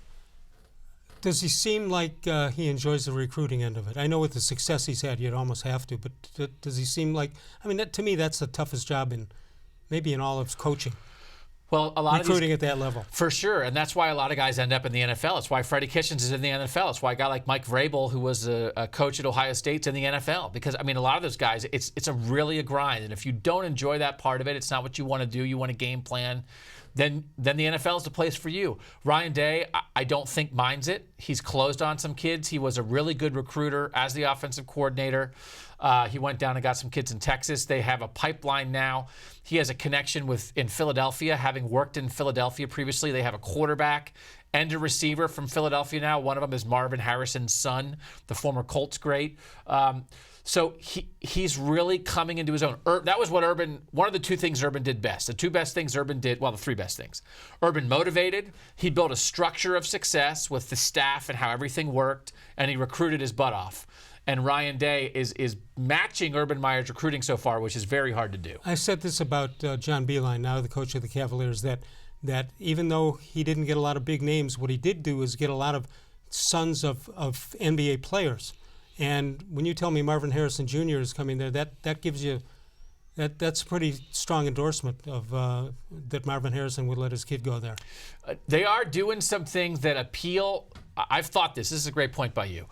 A: Does he seem like he enjoys the recruiting end of it? I know with the success he's had, you'd almost have to, but does he seem like, to me, that's the toughest job maybe in all of coaching.
B: Well, a lot
A: recruiting
B: of
A: at that level.
B: For sure, and that's why a lot of guys end up in the NFL. It's why Freddie-Kitchens is in the NFL. It's why a guy like Mike Vrabel, who was a coach at Ohio State, is in the NFL. Because, I mean, a lot of those guys, it's really a grind. And if you don't enjoy that part of it, it's not what you want to do. You want a game plan. Then the NFL is the place for you. Ryan Day, I don't think minds it. He's closed on some kids. He was a really good recruiter as the offensive coordinator. He went down and got some kids in Texas. They have a pipeline now. He has a connection in Philadelphia, having worked in Philadelphia previously. They have a quarterback and a receiver from Philadelphia now. One of them is Marvin Harrison's son, the former Colts great. So he's really coming into his own. That was what one of the two things Urban did best. The two best things Urban did, well, the three best things. Urban motivated. He built a structure of success with the staff and how everything worked, and he recruited his butt off. And Ryan Day is matching Urban Meyer's recruiting so far, which is very hard to do.
A: I said this about John Beilein, now the coach of the Cavaliers, that even though he didn't get a lot of big names, what he did do is get a lot of sons of NBA players. And when you tell me Marvin Harrison Jr. is coming there, that gives you that's a pretty strong endorsement of that Marvin Harrison would let his kid go there.
B: They are doing some things that appeal. I've thought this. This is a great point by you.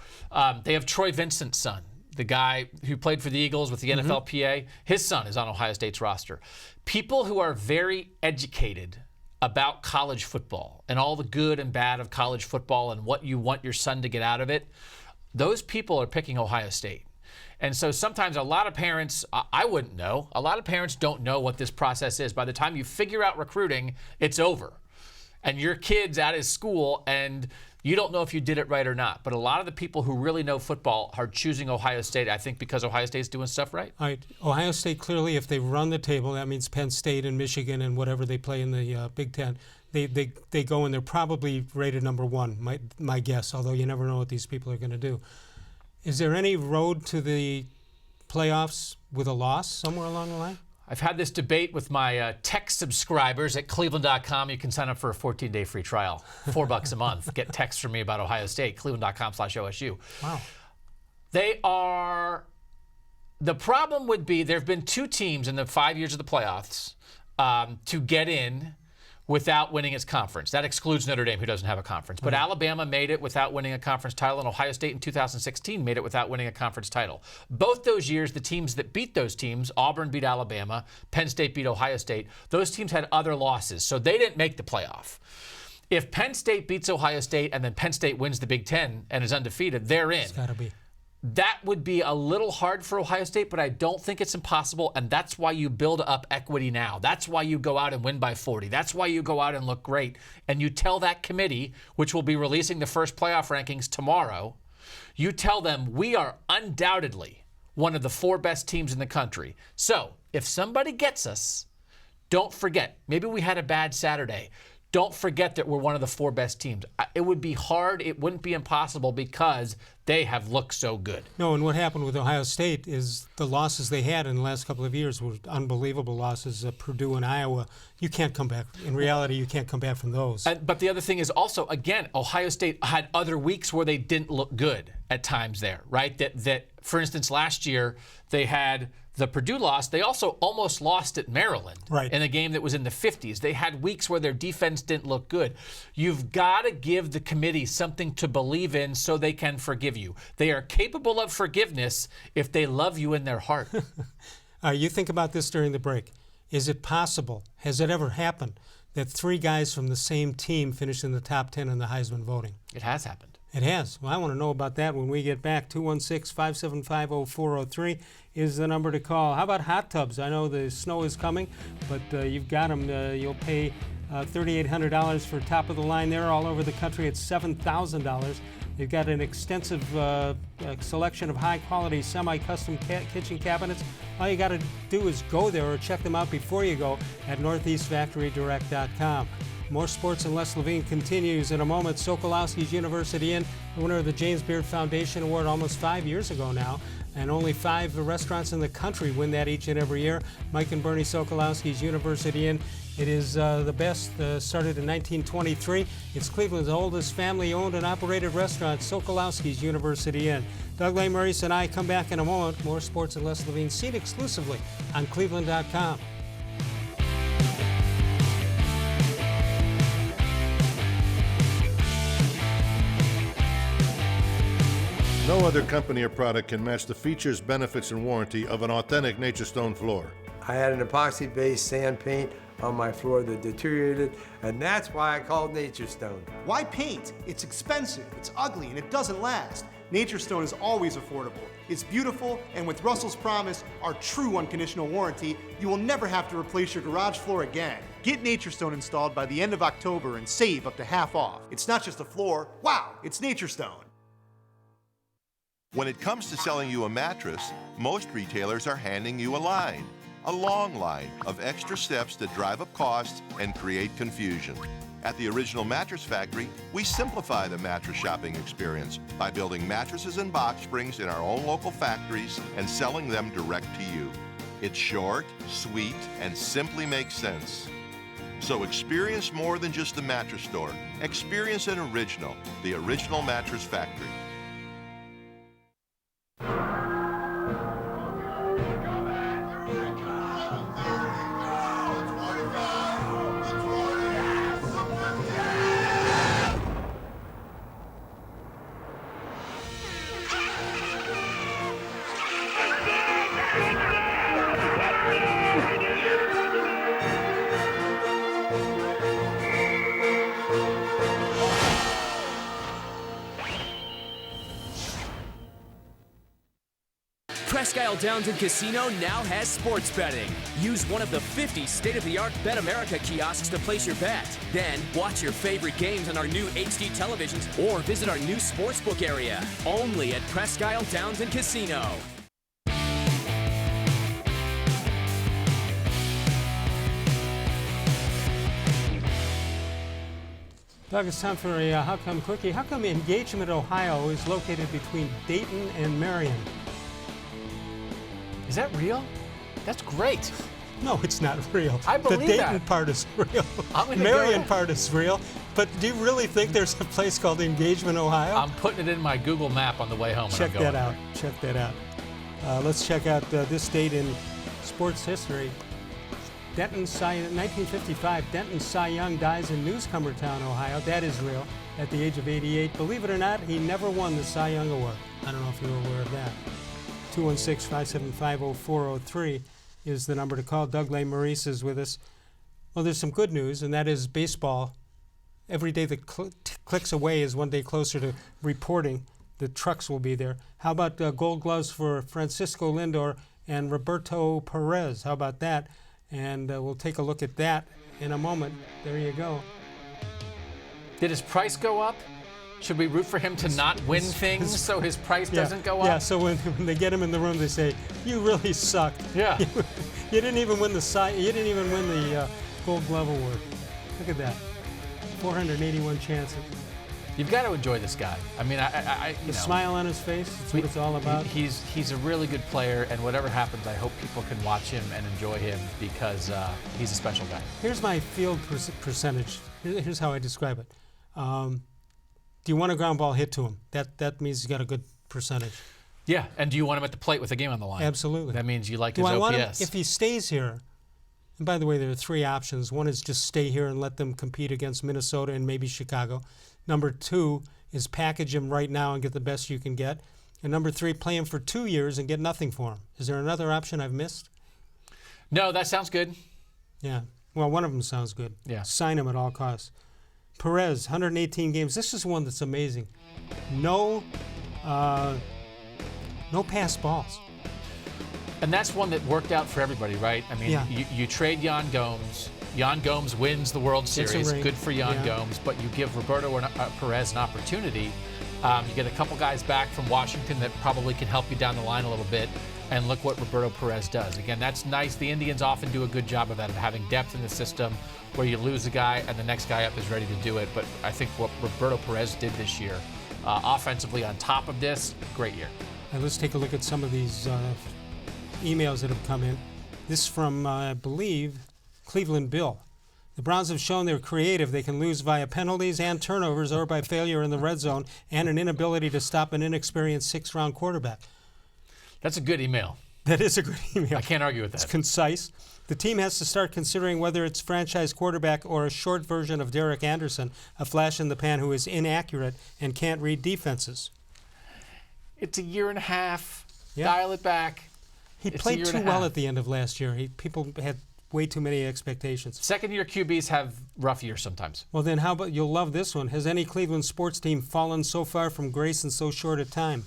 B: They have Troy Vincent's son, the guy who played for the Eagles with the NFLPA. His son is on Ohio State's roster. People who are very educated about college football and all the good and bad of college football and what you want your son to get out of it, those people are picking Ohio State. And so sometimes a lot of parents, I wouldn't know, a lot of parents don't know what this process is. By the time you figure out recruiting, it's over. And your kid's at his school and you don't know if you did it right or not. But a lot of the people who really know football are choosing Ohio State, I think, because Ohio State's doing stuff right.
A: All right. Ohio State, clearly, if they run the table, that means Penn State and Michigan and whatever they play in the Big Ten, they go and they're probably rated number one, my guess, although you never know what these people are going to do. Is there any road to the playoffs with a loss somewhere along the line?
B: I've had this debate with my tech subscribers at cleveland.com. You can sign up for a 14-day free trial, $4 a month. Get texts from me about Ohio State, cleveland.com/OSU.
A: Wow.
B: The problem would be there have been two teams in the 5 years of the playoffs to get in without winning its conference. That excludes Notre Dame, who doesn't have a conference. But Alabama made it without winning a conference title, and Ohio State in 2016 made it without winning a conference title. Both those years, the teams that beat those teams, Auburn beat Alabama, Penn State beat Ohio State, those teams had other losses, so they didn't make the playoff. If Penn State beats Ohio State and then Penn State wins the Big Ten and is undefeated, they're in.
A: It's got to be.
B: That would be a little hard for Ohio State, but I don't think it's impossible, and that's why you build up equity now. That's why you go out and win by 40. That's why you go out and look great. And you tell that committee, which will be releasing the first playoff rankings tomorrow, you tell them we are undoubtedly one of the 4 best teams in the country. So if somebody gets us, don't forget, maybe we had a bad Saturday. Don't forget that we're one of the 4 best teams. It would be hard. It wouldn't be impossible because they have looked so good.
A: No, and what happened with Ohio State is the losses they had in the last couple of years were unbelievable losses. Purdue and Iowa, you can't come back. In reality, you can't come back from those.
B: But the other thing is also, again, Ohio State had other weeks where they didn't look good at times there, right? That for instance, last year they had the Purdue loss. They also almost lost at Maryland in a game that was in the 50s. They had weeks where their defense didn't look good. You've got to give the committee something to believe in so they can forgive you. They are capable of forgiveness if they love you in their heart.
A: You think about this during the break. Is it possible, has it ever happened, that 3 guys from the same team finish in the top 10 in the Heisman voting?
B: It has happened.
A: It has. Well, I want to know about that when we get back. 216-575-0403 is the number to call. How about hot tubs? I know the snow is coming, but you've got them. You'll pay $3,800 for top of the line there. All over the country, it's $7,000. They've got an extensive selection of high-quality semi-custom kitchen cabinets. All you got to do is go there or check them out before you go at northeastfactorydirect.com. More Sports and Les-Levine continues in a moment. Sokolowski's University Inn, the winner of the James Beard Foundation Award almost 5 years ago now. And only 5 restaurants in the country win that each and every year. Mike and Bernie Sokolowski's University Inn. It is the best, started in 1923. It's Cleveland's oldest family-owned and operated restaurant, Sokolowski's University Inn. Doug Lesmerises and I come back in a moment. More Sports and Les-Levine, seen exclusively on cleveland.com.
P: No other company or product can match the features, benefits, and warranty of an authentic Nature Stone floor.
Q: I had an epoxy-based sand paint on my floor that deteriorated, and that's why I called Nature Stone.
H: Why paint? It's expensive, it's ugly, and it doesn't last. Nature Stone is always affordable. It's beautiful, and with Russell's Promise, our true unconditional warranty, you will never have to replace your garage floor again. Get Nature Stone installed by the end of October and save up to half off. It's not just a floor, wow, it's Nature Stone.
F: When it comes to selling you a mattress, most retailers are handing you a line. A long line of extra steps that drive up costs and create confusion. At the Original Mattress Factory, we simplify the mattress shopping experience by building mattresses and box springs in our own local factories and selling them direct to you. It's short, sweet, and simply makes sense. So experience more than just the mattress store. Experience an original, the Original Mattress Factory.
C: Presque Isle Downton Casino now has sports betting. Use one of the 50 state-of-the-art Bet America kiosks to place your bet. Then, watch your favorite games on our new HD televisions or visit our new sportsbook area. Only at Presque Isle Downton Casino.
A: Doug, it's time for a How Come Quickie. How come Engagement, Ohio is located between Dayton and Marion?
B: Is that real? That's great.
A: No, it's not real.
B: I believe
A: the Dayton
B: that.
A: part is real.
B: I'm
A: Marion part is real. But do you really think there's a place called Engagement, Ohio?
B: I'm putting it in my Google map on the way home.
A: Check that out. Check that out. Let's check out this date in sports history. 1955, Denton Cy Young dies in Newcomertown, Ohio. That is real. At the age of 88. Believe it or not, he never won the Cy Young Award. I don't know if you were aware of that. 216-575-0403 is the number to call. Doug Lesmerises is with us. Well, there's some good news, and that is baseball. Every day that clicks away is one day closer to reporting. The trucks will be there. How about gold gloves for Francisco Lindor and Roberto Perez? How about that? And we'll take a look at that in a moment. There you go.
B: Did his price go up? Should we root for him to not win things so his price doesn't go up?
A: Yeah, so when they get him in the room, they say, "You really sucked.
B: Yeah.
A: You didn't even win the Gold Glove Award." Look at that. 481 chances.
B: You've got to enjoy this guy. I mean,
A: the smile on his face, that's what it's all about.
B: He's a really good player, and whatever happens, I hope people can watch him and enjoy him because he's a special guy.
A: Here's my field percentage. Here's how I describe it. Do you want a ground ball hit to him? That means he's got a good percentage.
B: Yeah, and do you want him at the plate with the game on the line?
A: Absolutely.
B: That means you like his
A: I
B: OPS.
A: want him, if he stays here, and by the way, there are three options. One is just stay here and let them compete against Minnesota and maybe Chicago. Number two is package him right now and get the best you can get. And number three, play him for 2 years and get nothing for him. Is there another option I've missed?
B: No, that sounds good.
A: Yeah. Well, one of them sounds good.
B: Yeah.
A: Sign him at all costs. Perez, 118 games. This is one that's amazing. No pass balls.
B: And that's one that worked out for everybody, right? I mean, you trade Yan Gomes. Yan Gomes wins the World Series. Good for Yan Gomes. But you give Roberto Perez an opportunity. You get a couple guys back from Washington that probably can help you down the line a little bit. And look what Roberto Perez does. Again, that's nice. The Indians often do a good job of that, of having depth in the system where you lose a guy and the next guy up is ready to do it. But I think what Roberto Perez did this year, offensively on top of this, great year.
A: Now let's take a look at some of these emails that have come in. This is from, I believe, Cleveland Bill. The Browns have shown they're creative. They can lose via penalties and turnovers or by failure in the red zone and an inability to stop an inexperienced sixth-round quarterback.
B: That's a good email.
A: That is a good email.
B: I can't argue with that.
A: It's concise. The team has to start considering whether it's franchise quarterback or a short version of Derek Anderson, a flash in the pan who is inaccurate and can't read defenses.
B: It's a year and a half.
A: Yeah.
B: Dial it back.
A: He
B: It's a
A: played
B: year
A: too
B: and a
A: well
B: half.
A: at the end of last year. People had way too many expectations.
B: Second-year QBs have rough years sometimes.
A: Well, then how about, you'll love this one. Has any Cleveland sports team fallen so far from grace in so short a time?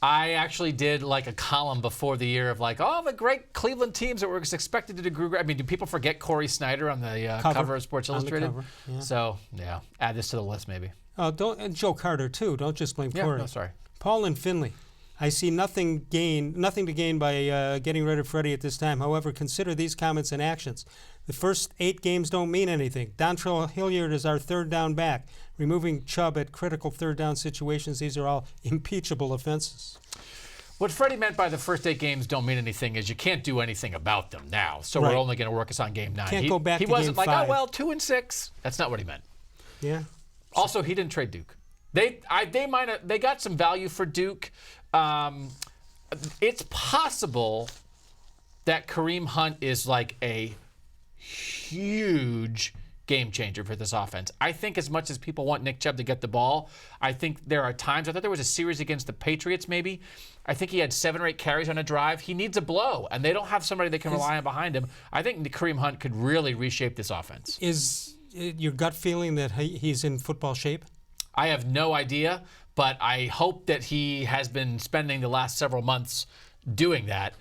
B: I actually did like a column before the year of like all the great Cleveland teams that were expected to do great. I mean, do people forget Corey Snyder on the cover of Sports Illustrated?
A: Cover, yeah.
B: So, yeah, add this to the list maybe.
A: And Joe Carter, too. Don't just blame Corey.
B: No, sorry.
A: Paul and Finley. I see nothing to gain by getting rid of Freddie at this time. However, consider these comments and actions. The first 8 games don't mean anything. Dontrell Hilliard is our third down back. Removing Chubb at critical third down situations, these are all impeachable offenses.
B: What Freddie meant by the first 8 games don't mean anything is you can't do anything about them now. So
A: Right.
B: we're only going to work us on game 9.
A: Can't go back
B: he
A: to
B: wasn't
A: game
B: like,
A: 5.
B: oh, well, 2 and 6. That's not what he meant.
A: Yeah.
B: Also, he didn't trade Duke. They got some value for Duke. It's possible that Kareem Hunt is like a huge game changer for this offense. I think as much as people want Nick Chubb to get the ball, I think there are times, I thought there was a series against the Patriots maybe, I think he had 7 or 8 carries on a drive. He needs a blow, and they don't have somebody they can rely on behind him. I think Kareem Hunt could really reshape this offense.
A: Is your gut feeling that he's in football shape?
B: I have no idea, but I hope that he has been spending the last several months doing that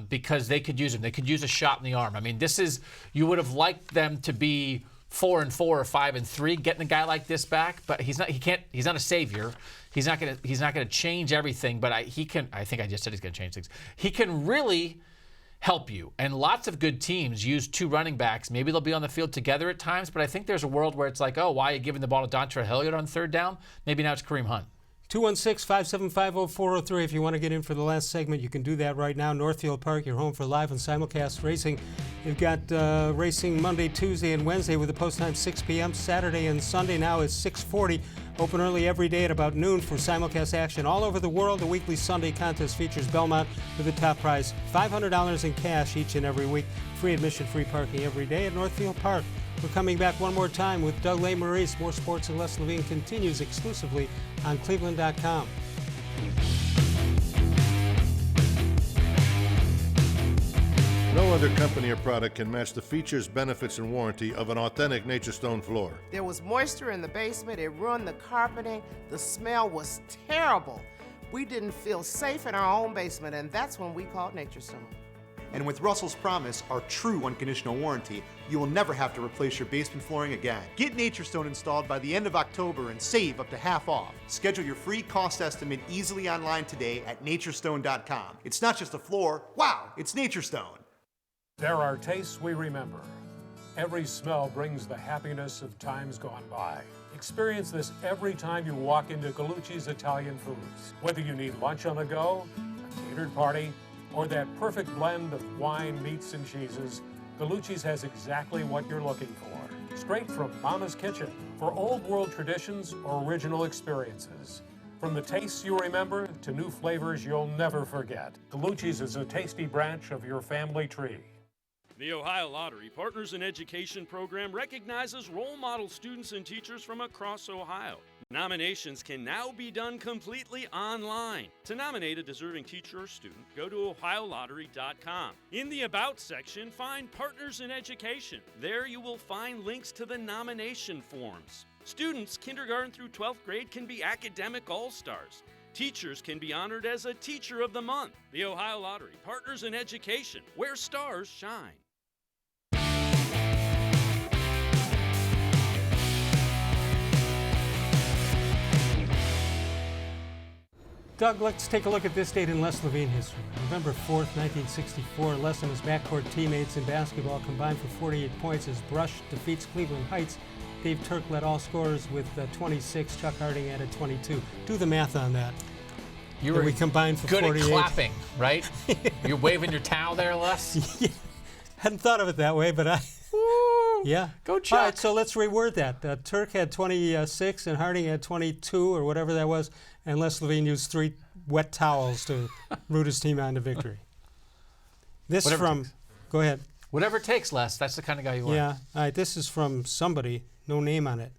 B: because they could use him. They could use a shot in the arm. I mean, you would have liked them to be 4-4 or 5-3, getting a guy like this back, but he's not a savior. He's not gonna change everything, but I think I just said he's gonna change things. He can really help you. And lots of good teams use 2 running backs. Maybe they'll be on the field together at times, but I think there's a world where it's like, oh, why are you giving the ball to Dontrell Hilliard on third down? Maybe now it's Kareem Hunt.
A: 216-575-0403. If you want to get in for the last segment, you can do that right now. Northfield Park, your home for live and simulcast racing. You've got racing Monday, Tuesday, and Wednesday with the post time 6 p.m. Saturday and Sunday now is 6:40. Open early every day at about noon for simulcast action all over the world. The weekly Sunday contest features Belmont with the top prize, $500 in cash each and every week. Free admission, free parking every day at Northfield Park. We're coming back one more time with Doug Lesmerises. More Sports and Les-Levine continues exclusively on cleveland.com.
P: No other company or product can match the features, benefits, and warranty of an authentic Nature Stone floor.
G: There was moisture in the basement. It ruined the carpeting. The smell was terrible. We didn't feel safe in our own basement, and that's when we called Nature Stone.
H: And with Russell's Promise, our true unconditional warranty, you will never have to replace your basement flooring again. Get Nature Stone installed by the end of October and save up to half off. Schedule your free cost estimate easily online today at naturestone.com. It's not just a floor, wow, it's Nature Stone.
K: There are tastes we remember. Every smell brings the happiness of times gone by. Experience this every time you walk into Gallucci's Italian Foods. Whether you need lunch on the go, a catered party, or that perfect blend of wine, meats, and cheeses, Gallucci's has exactly what you're looking for. Straight from Mama's Kitchen for old world traditions or original experiences. From the tastes you remember to new flavors you'll never forget, Gallucci's is a tasty branch of your family tree.
E: The Ohio Lottery Partners in Education program recognizes role model students and teachers from across Ohio. Nominations can now be done completely online. To nominate a deserving teacher or student, go to ohio-lottery.com. In the About section, find Partners in Education. There you will find links to the nomination forms. Students, kindergarten through 12th grade, can be academic all-stars. Teachers can be honored as a Teacher of the Month. The Ohio Lottery Partners in Education, where stars shine.
A: Doug, let's take a look at this date in Les-Levine history. November 4th, 1964, Les and his backcourt teammates in basketball combined for 48 points as Brush defeats Cleveland Heights. Dave Turk led all scorers with 26. Chuck Harding added 22. Do the math on that. We combined for
B: good
A: 48.
B: at clapping, right? You're waving your towel there, Les?
A: Yeah. Hadn't thought of it that way, but yeah.
B: Go Chuck.
A: All right, so let's reword that. Turk had 26 and Harding had 22 or whatever that was, and Les-Levine used 3 wet towels to root his team on to victory. Go ahead.
B: Whatever it takes, Les. That's the kind of guy you are.
A: Yeah. All right, this is from somebody, no name on it.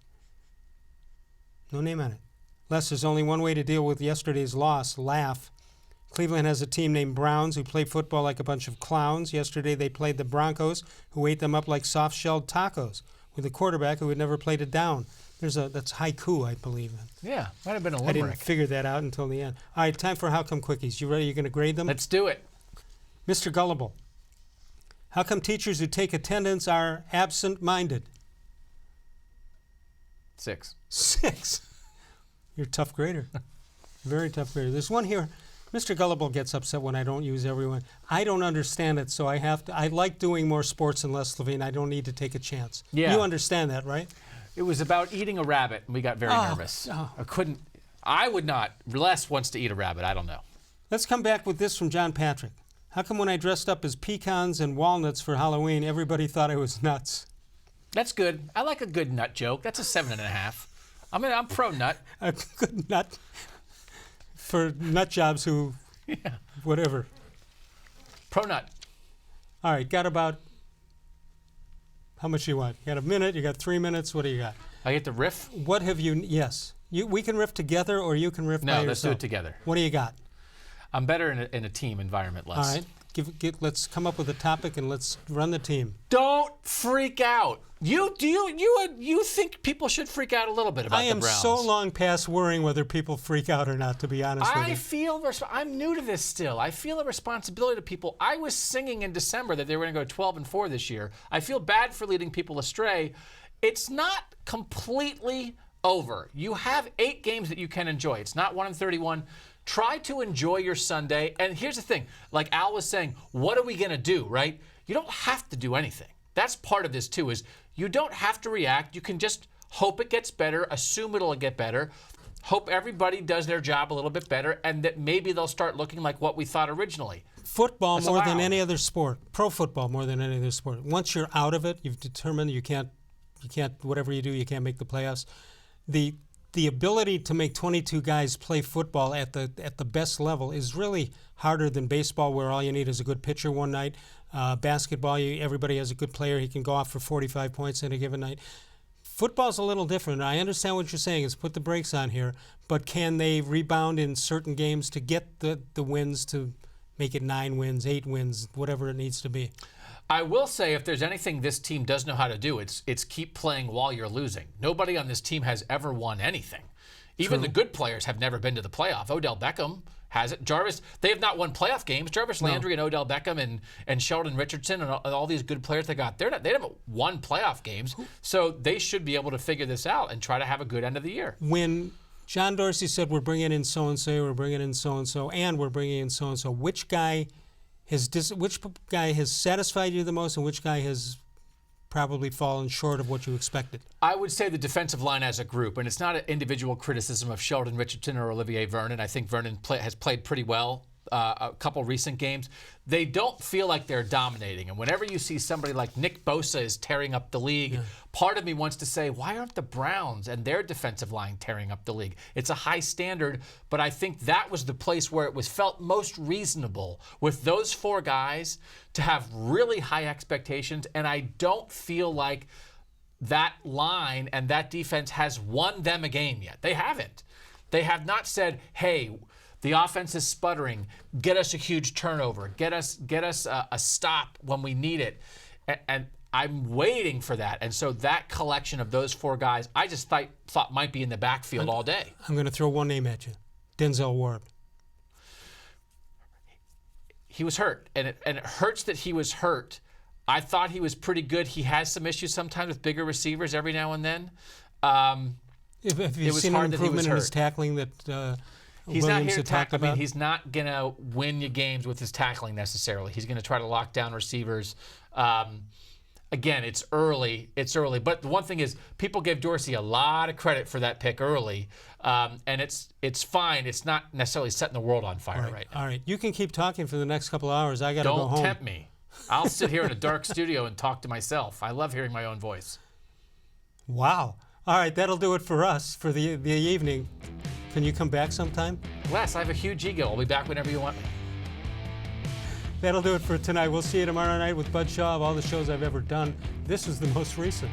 A: No name on it. Les, there's only one way to deal with yesterday's loss, laugh. Cleveland has a team named Browns who play football like a bunch of clowns. Yesterday they played the Broncos, who ate them up like soft-shelled tacos, with a quarterback who had never played it down. That's haiku, I believe.
B: Yeah, might have been a limerick.
A: I didn't figure that out until the end. All right, time for How Come Quickies. You ready? You're going to grade them?
B: Let's do it.
A: Mr. Gullible, how come teachers who take attendance are absent-minded?
B: 6.
A: 6. You're a tough grader. Very tough grader. There's one here. Mr. Gullible gets upset when I don't use everyone. I don't understand it, so I have to. I like doing more sports and less Levine. I don't need to take a chance.
B: Yeah.
A: You understand that, right?
B: It was about eating a rabbit, and we got very nervous.
A: Oh.
B: I would not. Les wants to eat a rabbit. I don't know.
A: Let's come back with this from John Patrick. How come when I dressed up as pecans and walnuts for Halloween, everybody thought I was nuts?
B: That's good. I like a good nut joke. That's a 7.5. I'm pro nut.
A: A good nut for nut jobs who, whatever.
B: Pro nut.
A: All right, got about, how much you want? You got a minute, you got 3 minutes, what do you got?
B: I get the riff?
A: What have you, yes. We can riff together or you can riff by yourself.
B: No, let's do it together.
A: What do you got?
B: I'm better in a team environment, Les.
A: All right, let's come up with a topic and let's run the team.
B: Don't freak out. You think people should freak out a little bit about the Browns?
A: I am so long past worrying whether people freak out or not, to be honest with you.
B: I'm new to this still. I feel a responsibility to people. I was singing in December that they were going to go 12-4 this year. I feel bad for leading people astray. It's not completely over. You have 8 games that you can enjoy. It's not 1-31. Try to enjoy your Sunday. And here's the thing. Like Al was saying, what are we going to do, right? You don't have to do anything. That's part of this, too, is you don't have to react. You can just hope it gets better, assume it'll get better, hope everybody does their job a little bit better, and that maybe they'll start looking like what we thought originally.
A: Football more than any other sport, pro football more than any other sport. Once you're out of it, you've determined you can't, whatever you do, you can't make the playoffs. The ability to make 22 guys play football at the best level is really harder than baseball, where all you need is a good pitcher one night. Basketball, everybody has a good player. He can go off for 45 points in a given night. Football's a little different. I understand what you're saying is put the brakes on here, but can they rebound in certain games to get the wins to make it 9 wins, 8 wins, whatever it needs to be?
B: I will say if there's anything this team does know how to do, it's keep playing while you're losing. Nobody on this team has ever won anything. Even the good players have never been to the playoff. Odell Beckham has it. Jarvis, they have not won playoff games. Jarvis Landry and Odell Beckham and Sheldon Richardson and all these good players they got, they haven't won playoff games. So they should be able to figure this out and try to have a good end of the year.
A: When John Dorsey said we're bringing in so-and-so, we're bringing in so-and-so, and we're bringing in so-and-so, which guy has satisfied you the most and which guy has probably fallen short of what you expected?
B: I would say the defensive line as a group, and it's not an individual criticism of Sheldon Richardson or Olivier Vernon. I think Vernon has played pretty well a couple recent games. They don't feel like they're dominating. And whenever you see somebody like Nick Bosa is tearing up the league, part of me wants to say, why aren't the Browns and their defensive line tearing up the league? It's a high standard, but I think that was the place where it was felt most reasonable with those 4 guys to have really high expectations. And I don't feel like that line and that defense has won them a game yet. They haven't. They have not said, hey, the offense is sputtering. Get us a huge turnover. Get us a stop when we need it. And I'm waiting for that. And so that collection of those 4 guys, I just thought might be in the backfield all day.
A: I'm going to throw one name at you. Denzel Ward.
B: He was hurt, and it hurts that he was hurt. I thought he was pretty good. He has some issues sometimes with bigger receivers every now and then.
A: Have you seen an improvement in his tackling that
B: he's
A: Williams
B: not here to
A: had talked about?
B: I mean, he's not going to win you games with his tackling necessarily. He's going to try to lock down receivers. Again, it's early. But the one thing is, people gave Dorsey a lot of credit for that pick early, and it's fine. It's not necessarily setting the world on fire right now.
A: All right. You can keep talking for the next couple of hours. I got to go home.
B: Don't tempt me. I'll sit here in a dark studio and talk to myself. I love hearing my own voice.
A: Wow. All right, that'll do it for us for the evening. Can you come back sometime?
B: Les, I have a huge ego. I'll be back whenever you want me.
A: That'll do it for tonight. We'll see you tomorrow night with Bud Shaw of all the shows I've ever done. This is the most recent.